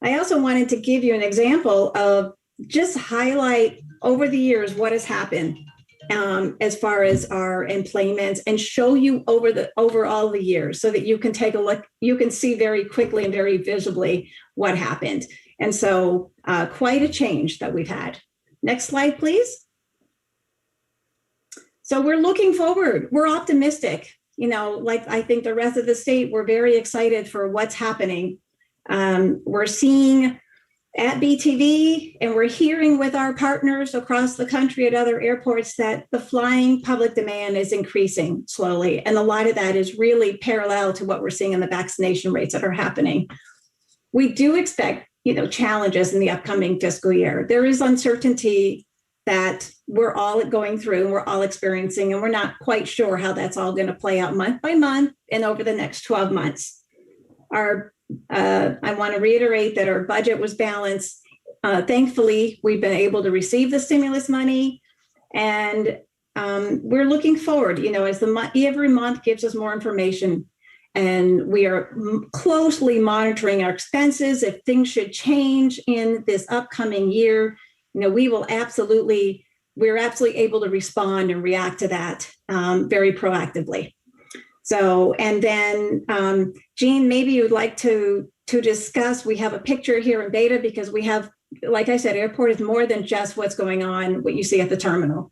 I also wanted to give you an example of just highlight over the years what has happened as far as our employments, and show you over all the years so that you can take a look, you can see very quickly and very visibly what happened. And so quite a change that we've had. Next slide, please. So we're looking forward. We're optimistic. You know, like I think the rest of the state, we're very excited for what's happening. We're seeing at BTV, and we're hearing with our partners across the country at other airports that the flying public demand is increasing slowly. And a lot of that is really parallel to what we're seeing in the vaccination rates that are happening. We do expect, you know, challenges in the upcoming fiscal year. There is uncertainty that we're all going through and we're all experiencing, and we're not quite sure how that's all going to play out month by month and over the next 12 months. I want to reiterate that our budget was balanced. Thankfully, we've been able to receive the stimulus money, and we're looking forward, you know, as every month gives us more information, and we are closely monitoring our expenses. If things should change in this upcoming year, you know, we're absolutely able to respond and react to that very proactively. So, and then Jean, maybe you'd like to discuss, we have a picture here in Beta because we have, like I said, airport is more than just what's going on, what you see at the terminal.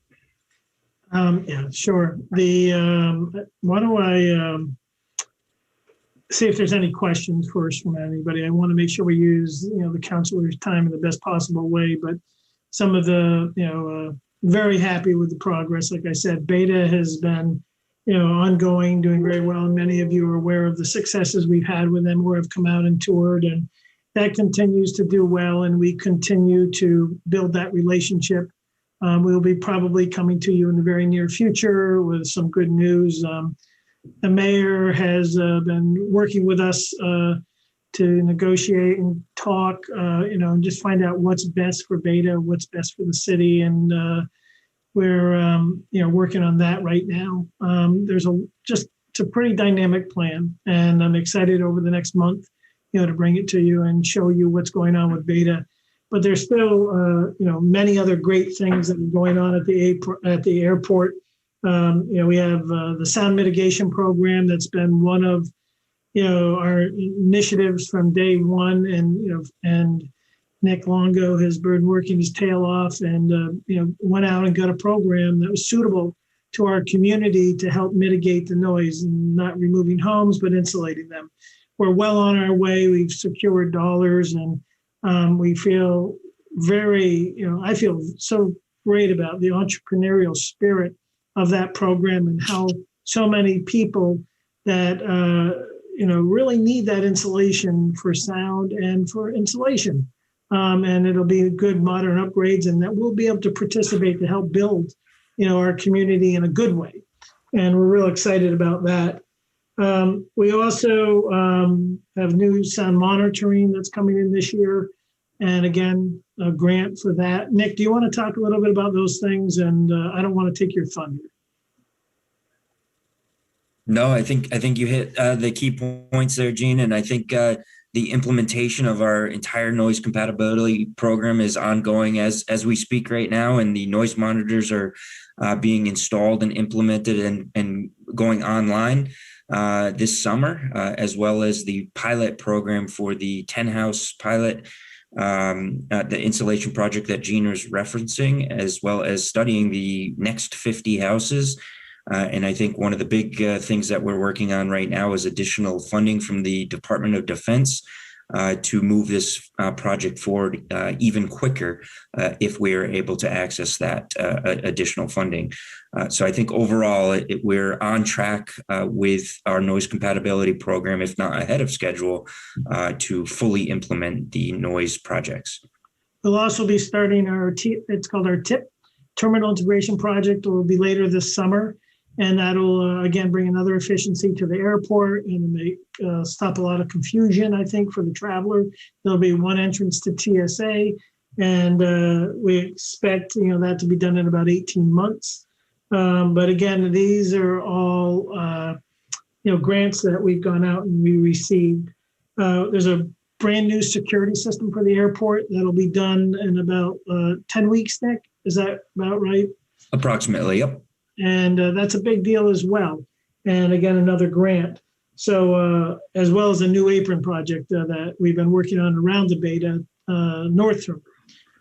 Yeah, sure. Why don't I see if there's any questions first from anybody. I want to make sure we use, you know, the counselor's time in the best possible way, but some of the, you know, very happy with the progress. Like I said, Beta has been, you know, ongoing, doing very well. And many of you are aware of the successes we've had with them where I've come out and toured, and that continues to do well. And we continue to build that relationship. We'll be probably coming to you in the very near future with some good news. The mayor has been working with us to negotiate and talk, you know, and just find out what's best for Beta, what's best for the city. And we're, you know, working on that right now. There's it's a pretty dynamic plan, and I'm excited over the next month, you know, to bring it to you and show you what's going on with Beta. But there's still, you know, many other great things that are going on at the airport. You know, we have the sound mitigation program that's been one of, you know, our initiatives from day one, and, you know, and Nick Longo has been working his tail off and, you know, went out and got a program that was suitable to our community to help mitigate the noise, and not removing homes, but insulating them. We're well on our way. We've secured dollars, and we feel very, you know, I feel so great about the entrepreneurial spirit of that program and how so many people that, really need that insulation for sound and for insulation. And it'll be good modern upgrades, and that we'll be able to participate to help build, our community in a good way. And we're real excited about that. We also have new sound monitoring that's coming in this year. And again, a grant for that. Nick, do you want to talk a little bit about those things? And I don't want to take your thunder. No, I think you hit the key points there, Gene. And I think the implementation of our entire noise compatibility program is ongoing as we speak right now. And the noise monitors are being installed and implemented and going online this summer, as well as the pilot program for the 10-house pilot, the insulation project that Gene was referencing, as well as studying the next 50 houses. And I think one of the big things that we're working on right now is additional funding from the Department of Defense to move this project forward even quicker if we are able to access that additional funding. So I think overall we're on track with our noise compatibility program, if not ahead of schedule, to fully implement the noise projects. We'll also be starting it's called our TIP, Terminal Integration Project. It will be later this summer. And that'll, again, bring another efficiency to the airport and make stop a lot of confusion, I think, for the traveler. There'll be one entrance to TSA, and we expect, that to be done in about 18 months. But again, these are all, grants that we've gone out and we received. There's a brand new security system for the airport that'll be done in about 10 weeks, Nick. Is that about right? Approximately, yep. And that's a big deal as well. And again, another grant. So as well as a new apron project that we've been working on around the beta, Northrop.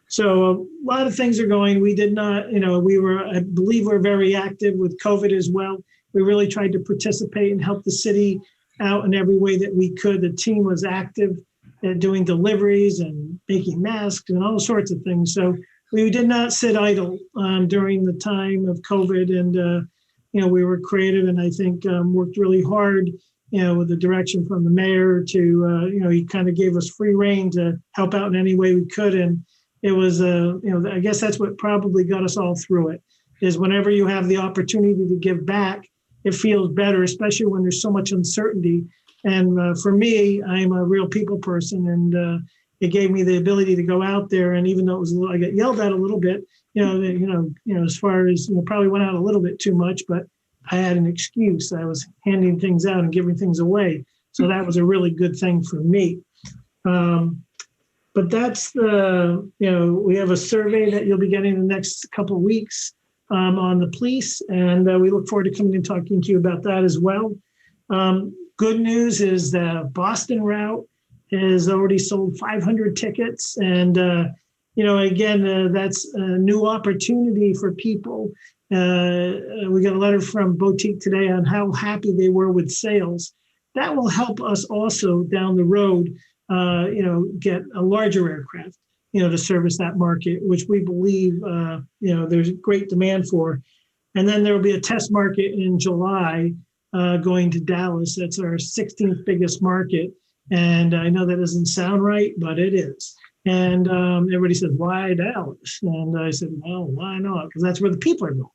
So a lot of things are going. We did not, I believe we're very active with COVID as well. We really tried to participate and help the city out in every way that we could. The team was active at doing deliveries and making masks and all sorts of things. So we did not sit idle during the time of COVID, and we were creative, and I think worked really hard, with the direction from the mayor to, he kind of gave us free rein to help out in any way we could, and it was, I guess that's what probably got us all through it. Is whenever you have the opportunity to give back, it feels better, especially when there's so much uncertainty. And for me, I'm a real people person, and it gave me the ability to go out there, and even though it was I got yelled at a little bit, as far as probably went out a little bit too much, but I had an excuse. I was handing things out and giving things away, so that was a really good thing for me. But that's we have a survey that you'll be getting in the next couple of weeks on the police, and we look forward to coming and talking to you about that as well. Good news is the Boston route has already sold 500 tickets. And, again, that's a new opportunity for people. We got a letter from Boutique today on how happy they were with sales. That will help us also down the road, get a larger aircraft, to service that market, which we believe, there's great demand for. And then there will be a test market in July going to Dallas. That's our 16th biggest market. And I know that doesn't sound right, but it is. And everybody says, why Dallas? And I said, well, why not? Because that's where the people are going.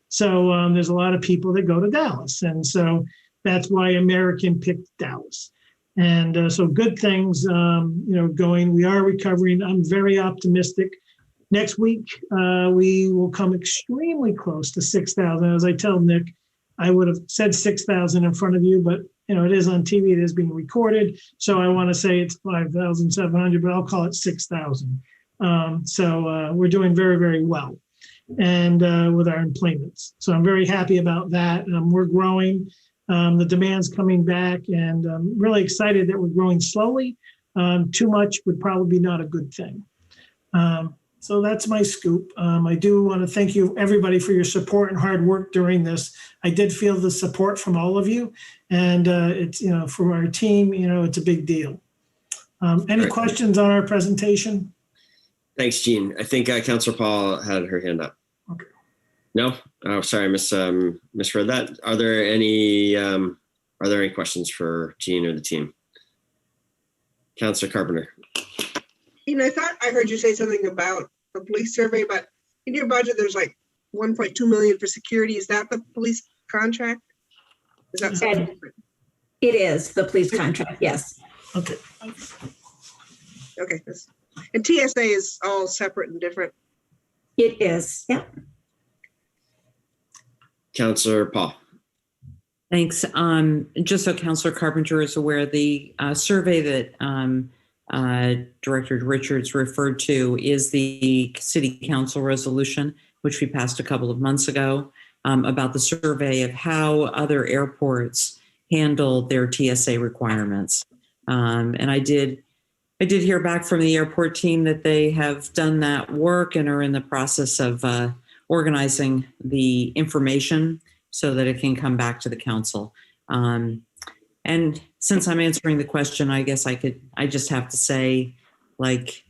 So there's a lot of people that go to Dallas. And so that's why American picked Dallas. And so good things, going. We are recovering. I'm very optimistic. Next week, we will come extremely close to 6,000. As I tell Nick, I would have said 6,000 in front of you, but it is on TV, it is being recorded. So I want to say it's 5,700, but I'll call it 6,000. So we're doing very, very well and with our employments. So I'm very happy about that. We're growing. The demand's coming back, and I'm really excited that we're growing slowly. Too much would probably be not a good thing. So that's my scoop. I do want to thank you, everybody, for your support and hard work during this. I did feel the support from all of you, and it's, from our team, it's a big deal. Any questions on our presentation? Thanks, Gene. I think Councilor Paul had her hand up. Okay. No? Oh, sorry, I misread that. Are there any Are there any questions for Jean or the team? Councilor Carpenter. I thought I heard you say something about the police survey, but in your budget, there's like 1.2 million for security. Is that the police contract? Is that something different? It is the police contract, yes. Okay. Okay. And TSA is all separate and different. It is, yeah. Councilor Paul. Thanks. Just so Councilor Carpenter is aware, the survey that Director Richards referred to is the City Council resolution, which we passed a couple of months ago, about the survey of how other airports handle their TSA requirements. And I did hear back from the airport team that they have done that work and are in the process of organizing the information so that it can come back to the council. And since I'm answering the question, I guess I just have to say, like,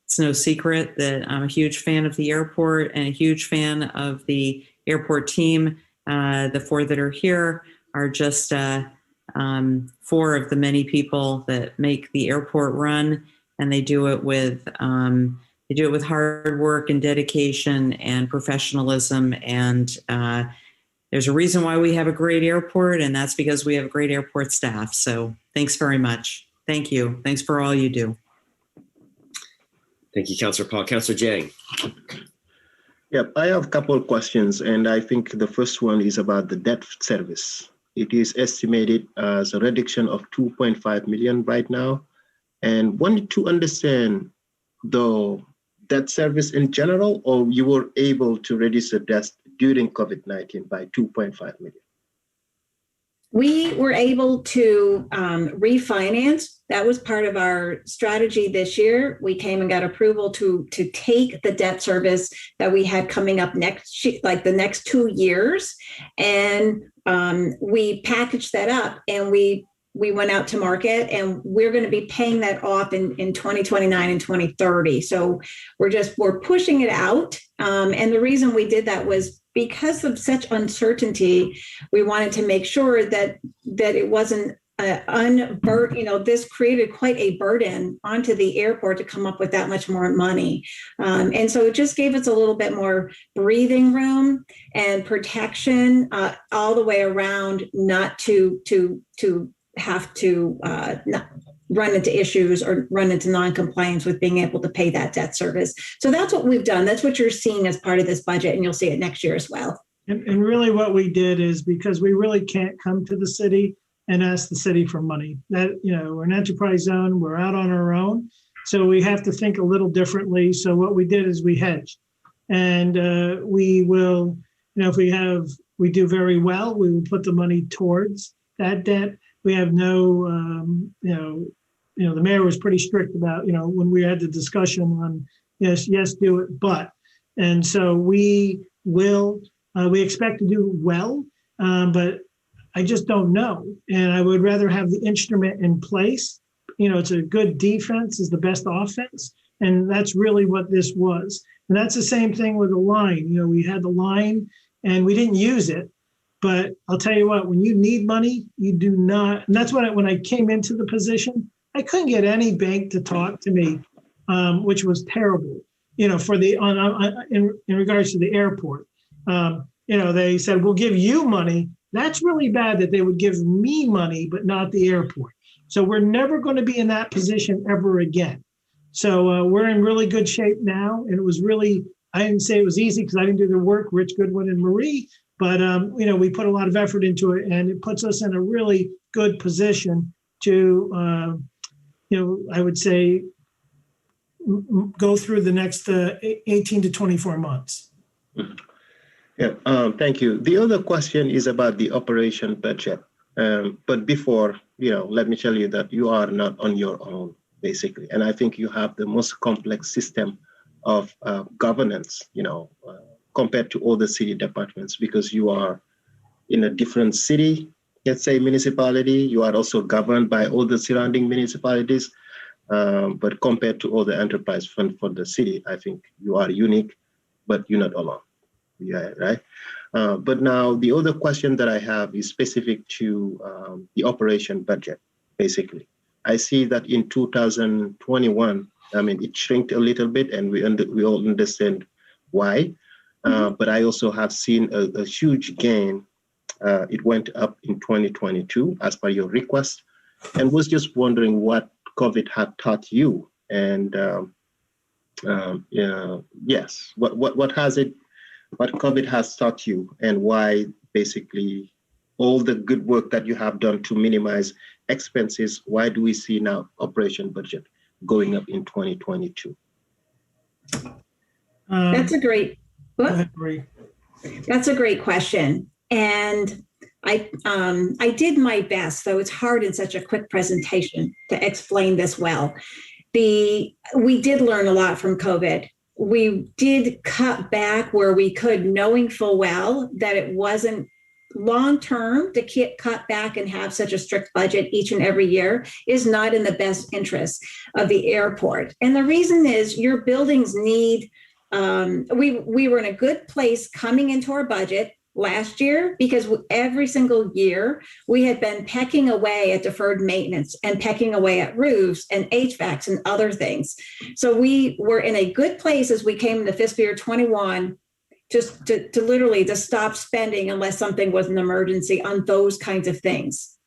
it's no secret that I'm a huge fan of the airport and a huge fan of the airport team. The four that are here are just four of the many people that make the airport run, and they do it with hard work and dedication and professionalism. And there's a reason why we have a great airport, and that's because we have a great airport staff. So thanks very much. Thank you. Thanks for all you do. Thank you, Councilor Paul. Councilor Jang. Yep, I have a couple of questions, and I think the first one is about the debt service. It is estimated as a reduction of 2.5 million right now, and wanted to understand the debt service in general, or you were able to reduce the debt during COVID-19 by 2.5 million? We were able to refinance. That was part of our strategy this year. We came and got approval to take the debt service that we had coming up next, like the next 2 years, and we packaged that up and we went out to market, and we're going to be paying that off in 2029 and 2030. So we're pushing it out. And the reason we did that was because of such uncertainty. We wanted to make sure that it wasn't this created quite a burden onto the airport to come up with that much more money. And so it just gave us a little bit more breathing room and protection all the way around, not to have to not run into issues or run into non-compliance with being able to pay that debt service. So that's what we've done. That's what you're seeing as part of this budget, and you'll see it next year as well. And really what we did is, because we really can't come to the city and ask the city for money. That, we're an enterprise zone, we're out on our own. So we have to think a little differently. So what we did is we hedged. And we will, if we do very well, we will put the money towards that debt. We have no, the mayor was pretty strict about, when we had the discussion on yes, do it, but. And so we will, we expect to do well, but I just don't know. And I would rather have the instrument in place. It's a good defense is the best offense. And that's really what this was. And that's the same thing with the line. We had the line and we didn't use it. But I'll tell you what, when you need money, you do not. And that's when I came into the position, I couldn't get any bank to talk to me, which was terrible, for in regards to the airport. They said, we'll give you money. That's really bad that they would give me money, but not the airport. So we're never going to be in that position ever again. So we're in really good shape now. And it was really, I didn't say it was easy because I didn't do the work, Rich Goodwin and Marie. But, we put a lot of effort into it, and it puts us in a really good position to, I would say, go through the next 18 to 24 months. Yeah, thank you. The other question is about the operation budget. But before, let me tell you that you are not on your own, basically. And I think you have the most complex system of governance, compared to all the city departments, because you are in a different city, let's say municipality. You are also governed by all the surrounding municipalities. But compared to all the enterprise fund for the city, I think you are unique, but you're not alone. Yeah, right. But now the other question that I have is specific to the operation budget, basically. I see that in 2021, I mean, it shrinked a little bit, and we all understand why. But I also have seen a huge gain. It went up in 2022 as per your request, and was just wondering what COVID had taught you. And yes, what COVID has taught you, and why basically all the good work that you have done to minimize expenses, why do we see now operation budget going up in 2022? That's a great. Agree. That's a great question, and I did my best, though it's hard in such a quick presentation to explain this well. We did learn a lot from COVID. We did cut back where we could, knowing full well that it wasn't long-term to cut back and have such a strict budget each and every year is not in the best interest of the airport. And the reason is your buildings need, we were in a good place coming into our budget last year because every single year we had been pecking away at deferred maintenance and pecking away at roofs and HVACs and other things. So we were in a good place as we came into fiscal year 21 just to literally to stop spending unless something was an emergency on those kinds of things.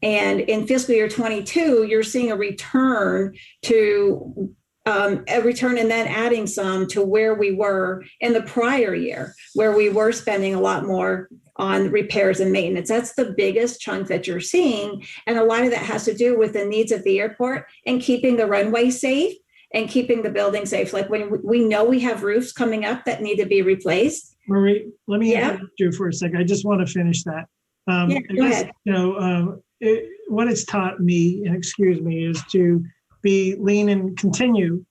And in fiscal year 22, you're seeing a return and then adding some to where we were in the prior year, where we were spending a lot more on repairs and maintenance. That's the biggest chunk that you're seeing. And a lot of that has to do with the needs of the airport and keeping the runway safe and keeping the building safe. Like when we know we have roofs coming up that need to be replaced. Marie, let me interrupt you for a second. I just want to finish that. Go ahead. What it's taught me, and excuse me, is to be lean and continue,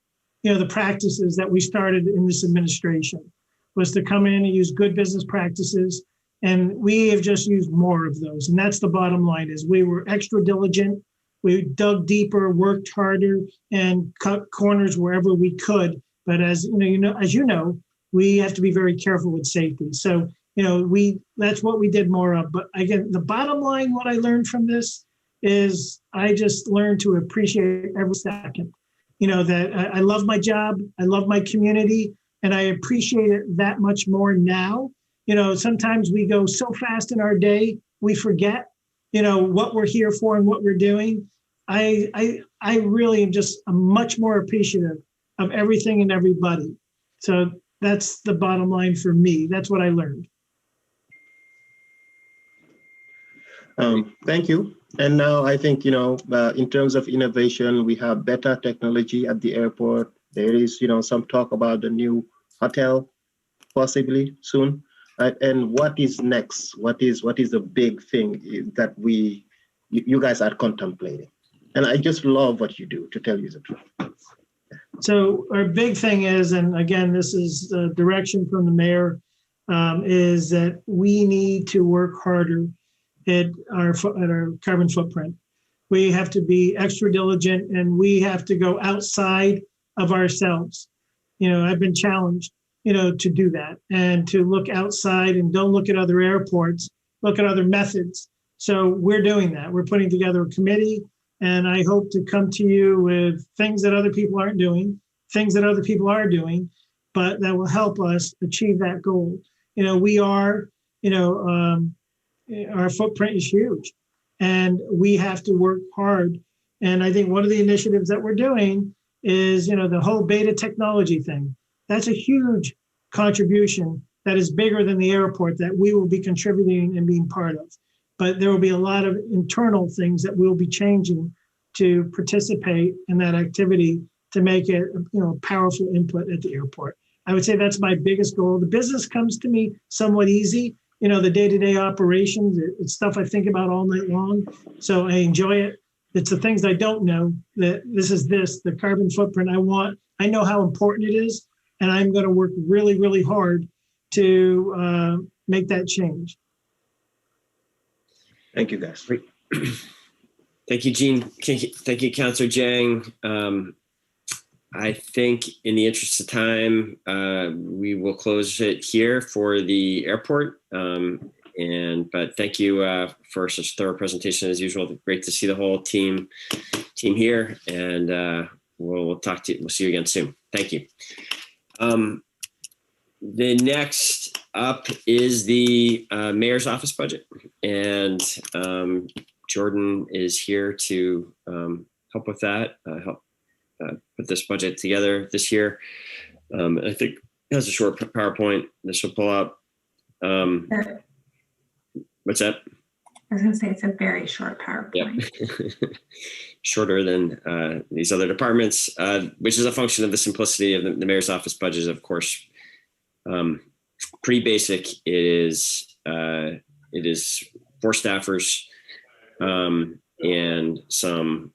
the practices that we started in this administration, was to come in and use good business practices. And we have just used more of those. And that's the bottom line, is we were extra diligent. We dug deeper, worked harder, and cut corners wherever we could. But as you know, we have to be very careful with safety. So, that's what we did more of. But again, the bottom line, what I learned from this is I just learned to appreciate every second. That I love my job, I love my community, and I appreciate it that much more now. Sometimes we go so fast in our day, we forget, what we're here for and what we're doing. I really am just much more appreciative of everything and everybody. So that's the bottom line for me. That's what I learned. Thank you. And now I think, in terms of innovation, we have better technology at the airport. There is, some talk about the new hotel, possibly soon. And what is next? What is the big thing that you guys are contemplating? And I just love what you do, to tell you the truth. So our big thing is, and again, this is the direction from the mayor, is that we need to work harder at our carbon footprint. We have to be extra diligent, and we have to go outside of ourselves. I've been challenged, to do that and to look outside and don't look at other airports, look at other methods. So we're doing that. We're putting together a committee, and I hope to come to you with things that other people aren't doing, things that other people are doing, but that will help us achieve that goal. We are, our footprint is huge, and we have to work hard. And I think one of the initiatives that we're doing is, the whole beta technology thing. That's a huge contribution that is bigger than the airport that we will be contributing and being part of. But there will be a lot of internal things that we'll be changing to participate in that activity to make it, powerful input at the airport. I would say that's my biggest goal. The business comes to me somewhat easy. The day-to-day operations, it's stuff I think about all night long. So I enjoy it. It's the things I don't know, that the carbon footprint I know how important it is, and I'm going to work really, really hard to make that change. Thank you, guys. Thank you, Gene. Thank you, Councilor Jang. I think in the interest of time, we will close it here for the airport. But thank you for such a thorough presentation as usual. Great to see the whole team here, and we'll talk to you. We'll see you again soon. Thank you. The next up is the mayor's office budget, and Jordan is here to help with that, help put this budget together this year. I think it has a short PowerPoint. This will pull up. What's that? I was going to say it's a very short PowerPoint. Yep. Shorter than these other departments, which is a function of the simplicity of the mayor's office budget, of course. Pretty basic. It is 4 staffers and some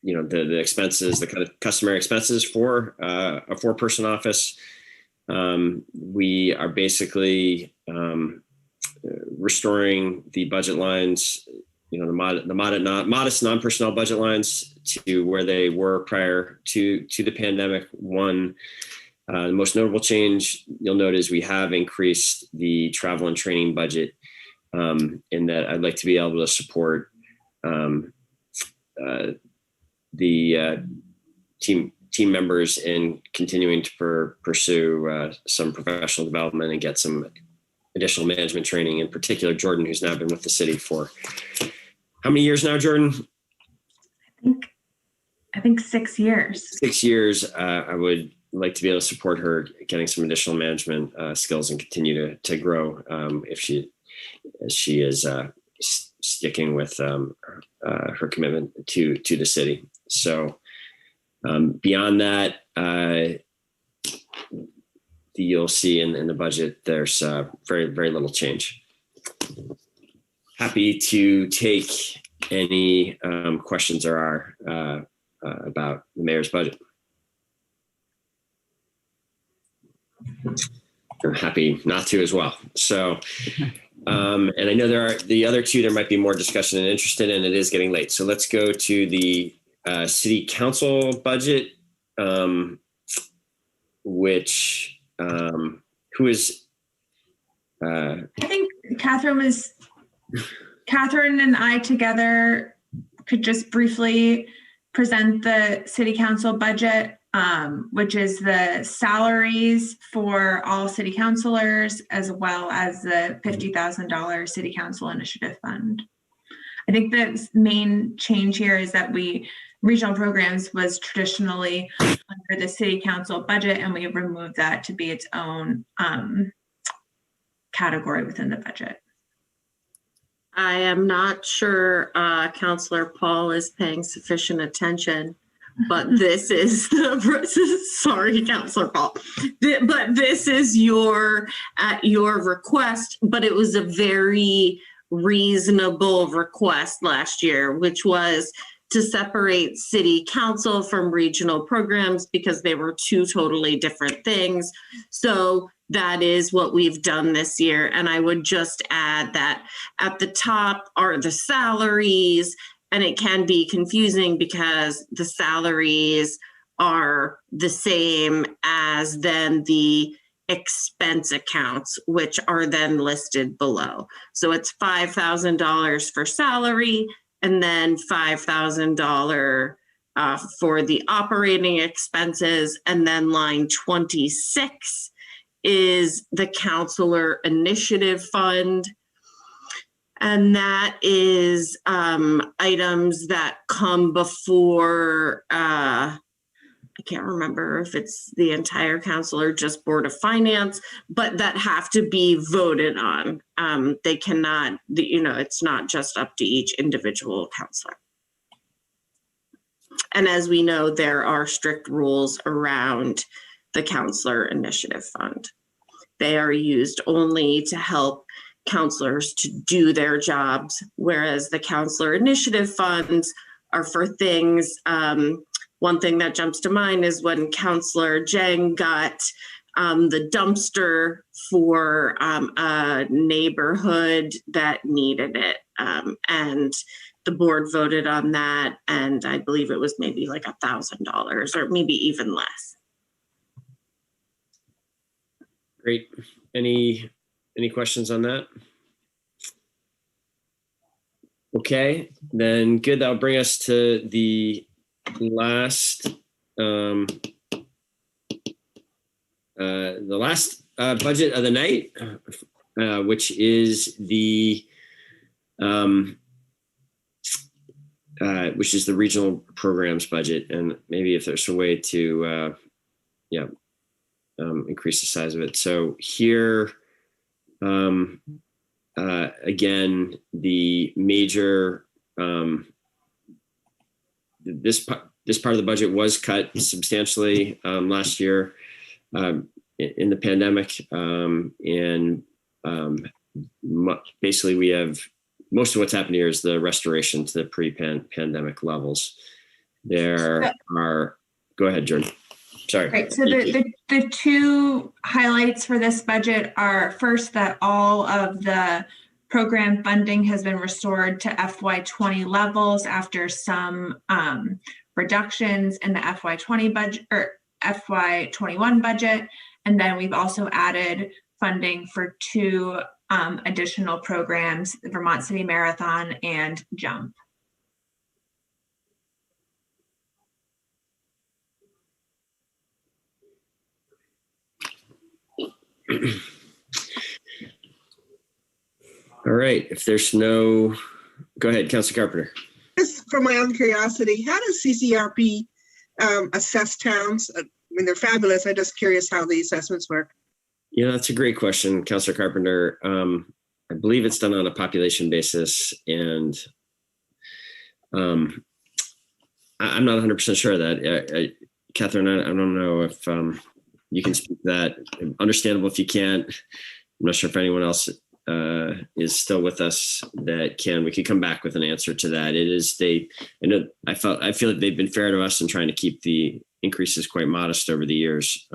the expenses, the kind of customary expenses for a 4-person office. We are basically restoring the budget lines, the modest non-personnel budget lines to where they were prior to the pandemic. The most notable change you'll note is we have increased the travel and training budget, in that I'd like to be able to support the team members in continuing to pursue some professional development and get some additional management training. In particular, Jordan, who's now been with the city for how many years now, Jordan? I think 6 years. 6 years. I would like to be able to support her getting some additional management skills and continue to grow if she is sticking with her commitment to the city. So beyond that, you'll see in the budget, there's very, very little change. Happy to take any questions there are about the mayor's budget. I'm happy not to as well. So, and I know there are the other two, there might be more discussion and interest in, and it is getting late. So let's go to the city council budget, which who is I think Catherine and I together could just briefly present the city council budget, which is the salaries for all city councilors, as well as the $50,000 city council initiative fund. I think the main change here is that regional programs was traditionally under the city council budget, and we removed that to be its own category within the budget. I am not sure Councillor Paul is paying sufficient attention, but this is sorry, Councillor Paul, but this is at your request, but it was a very reasonable request last year, which was to separate city council from regional programs because they were two totally different things. So that is what we've done this year. And I would just add that at the top are the salaries, and it can be confusing because the salaries are the same as then the expense accounts, which are then listed below. So it's $5,000 for salary, and then $5,000 for the operating expenses, and then line 26 is the Councilor Initiative Fund. And that is items that come before, I can't remember if it's the entire council or just Board of Finance, but that have to be voted on. They cannot, it's not just up to each individual councilor. And as we know, there are strict rules around the Councilor Initiative Fund. They are used only to help councilors to do their jobs, whereas the Councilor Initiative Funds are for things. One thing that jumps to mind is when Councilor Jang got the dumpster for a neighborhood that needed it. And the board voted on that, and I believe it was maybe like $1,000 or maybe even less. Great. Any questions on that? Okay, then good. That'll bring us to the last budget of the night, which is the regional programs budget, and maybe if there's a way to increase the size of it. So here, again, the major this part of the budget was cut substantially last year in the pandemic, and basically we have most of what's happened here is the restoration to the pre-pandemic levels. There are, go ahead, Jordan. Sorry. Right. So the two highlights for this budget are, first, that all of the program funding has been restored to FY20 levels after some reductions in the FY20 budget or FY21 budget. And then we've also added funding for two additional programs, the Vermont City Marathon and JUMP. All right, if there's no, go ahead, Councilor Carpenter. Just for my own curiosity, how does CCRP assess towns? I mean, they're fabulous. I'm just curious how the assessments work. Yeah, that's a great question, Councilor Carpenter. I believe it's done on a population basis, and I'm not 100% sure of that. Catherine, I don't know if you can speak to that. Understandable if you can't. I'm not sure if anyone else is still with us that can. We could come back with an answer to that. It is I feel like they've been fair to us in trying to keep the increases quite modest over the years.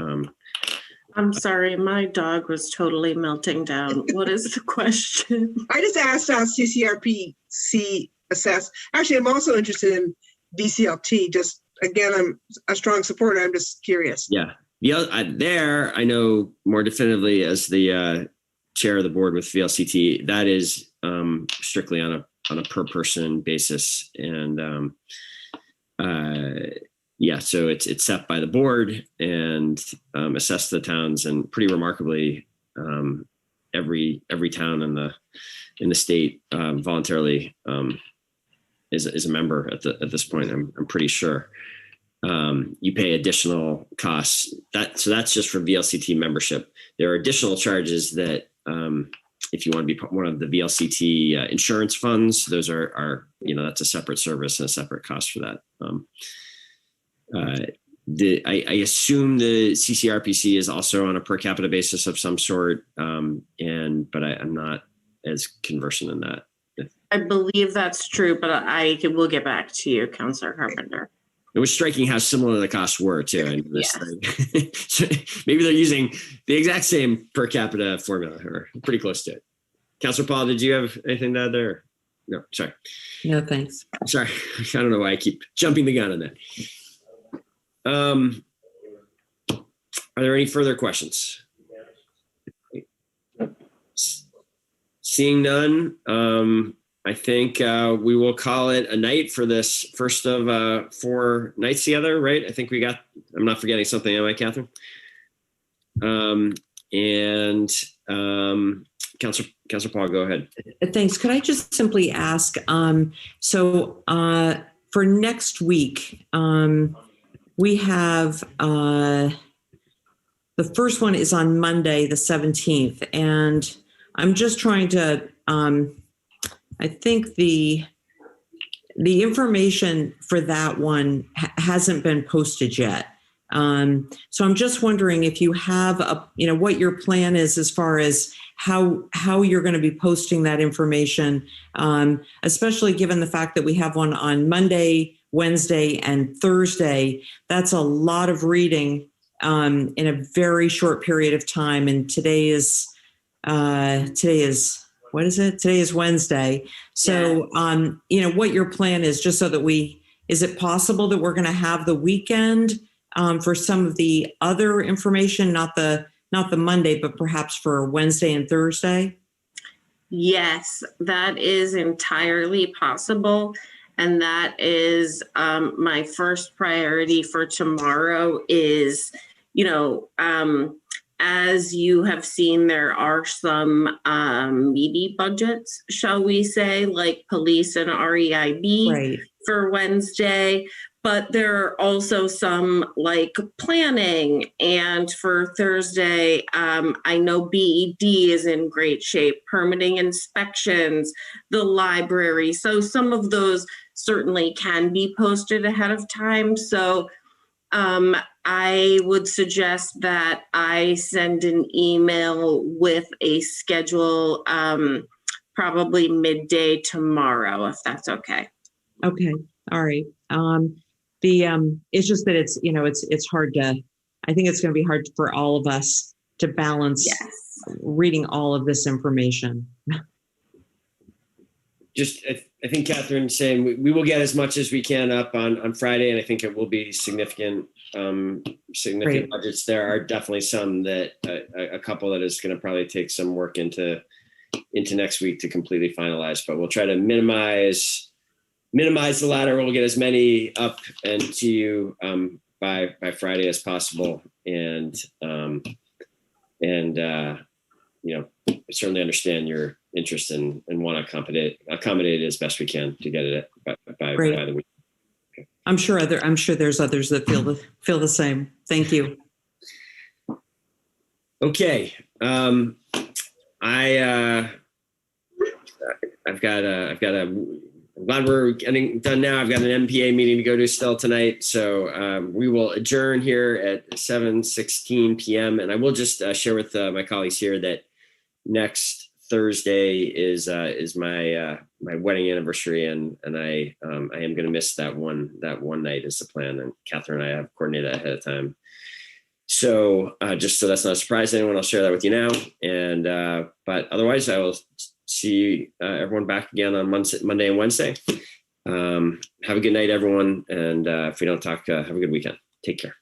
I'm sorry, my dog was totally melting down. What is the question? I just asked how CCRPC assess. Actually, I'm also interested in VCLT. Just again, I'm a strong supporter. I'm just curious. Yeah. I know more definitively as the chair of the board with VLCT, that is strictly on a per person basis. And so it's set by the board and assessed to the towns, and pretty remarkably, every town in the state voluntarily is a member at this point. I'm pretty sure. You pay additional costs. So that's just for VLCT membership. There are additional charges that if you want to be one of the VLCT insurance funds, those are that's a separate service and a separate cost for that. I assume the CCRPC is also on a per capita basis of some sort, but I'm not as conversant in that. I believe that's true, but I will get back to you, Councilor Carpenter. It was striking how similar the costs were too. Yes. Maybe they're using the exact same per capita formula, or pretty close to it. Councilor Paul, did you have anything to add there? No, sorry. No, thanks. Sorry, I don't know why I keep jumping the gun on that. Are there any further questions? Seeing none, I think we will call it a night for this first of 4 nights together, right? I think I'm not forgetting something, am I, Catherine? Councilor Paul, go ahead. Thanks. Could I just simply ask, for next week, we have, the first one is on Monday, the 17th, and I'm just trying to, I think the information for that one hasn't been posted yet. So I'm just wondering if you have what your plan is as far as how you're going to be posting that information, especially given the fact that we have one on Monday, Wednesday, and Thursday. That's a lot of reading in a very short period of time. And today is what is it? Today is Wednesday. So, what your plan is, just so that is it possible that we're going to have the weekend for some of the other information, not the Monday, but perhaps for Wednesday and Thursday? Yes, that is entirely possible. And that is my first priority for tomorrow is, as you have seen, there are some meaty budgets, shall we say, like police and REIB for Wednesday. But there are also some like planning. And for Thursday, I know BED is in great shape, permitting inspections, the library. So some of those certainly can be posted ahead of time. So I would suggest that I send an email with a schedule probably midday tomorrow, if that's okay. Okay. All right. It's just that it's hard to, I think it's going to be hard for all of us to balance reading all of this information. I think Catherine's saying we will get as much as we can up on Friday, and I think it will be significant budgets. There are definitely some that a couple that is going to probably take some work into next week to completely finalize, but we'll try to minimize the latter. We'll get as many up and to you by Friday as possible, and I certainly understand your interest and want to accommodate it as best we can to get it by the week. Okay. I'm sure there's others that feel the same. Thank you. Okay. I'm glad we're getting done now. I've got an MPA meeting to go to still tonight. So we will adjourn here at 7:16 p.m. And I will just share with my colleagues here that next Thursday is my wedding anniversary, and I am going to miss that one night is the plan. And Catherine and I have coordinated that ahead of time. So just so that's not a surprise to anyone, I'll share that with you now. And but otherwise, I will see everyone back again on Monday and Wednesday. Have a good night, everyone. And if we don't talk, have a good weekend. Take care.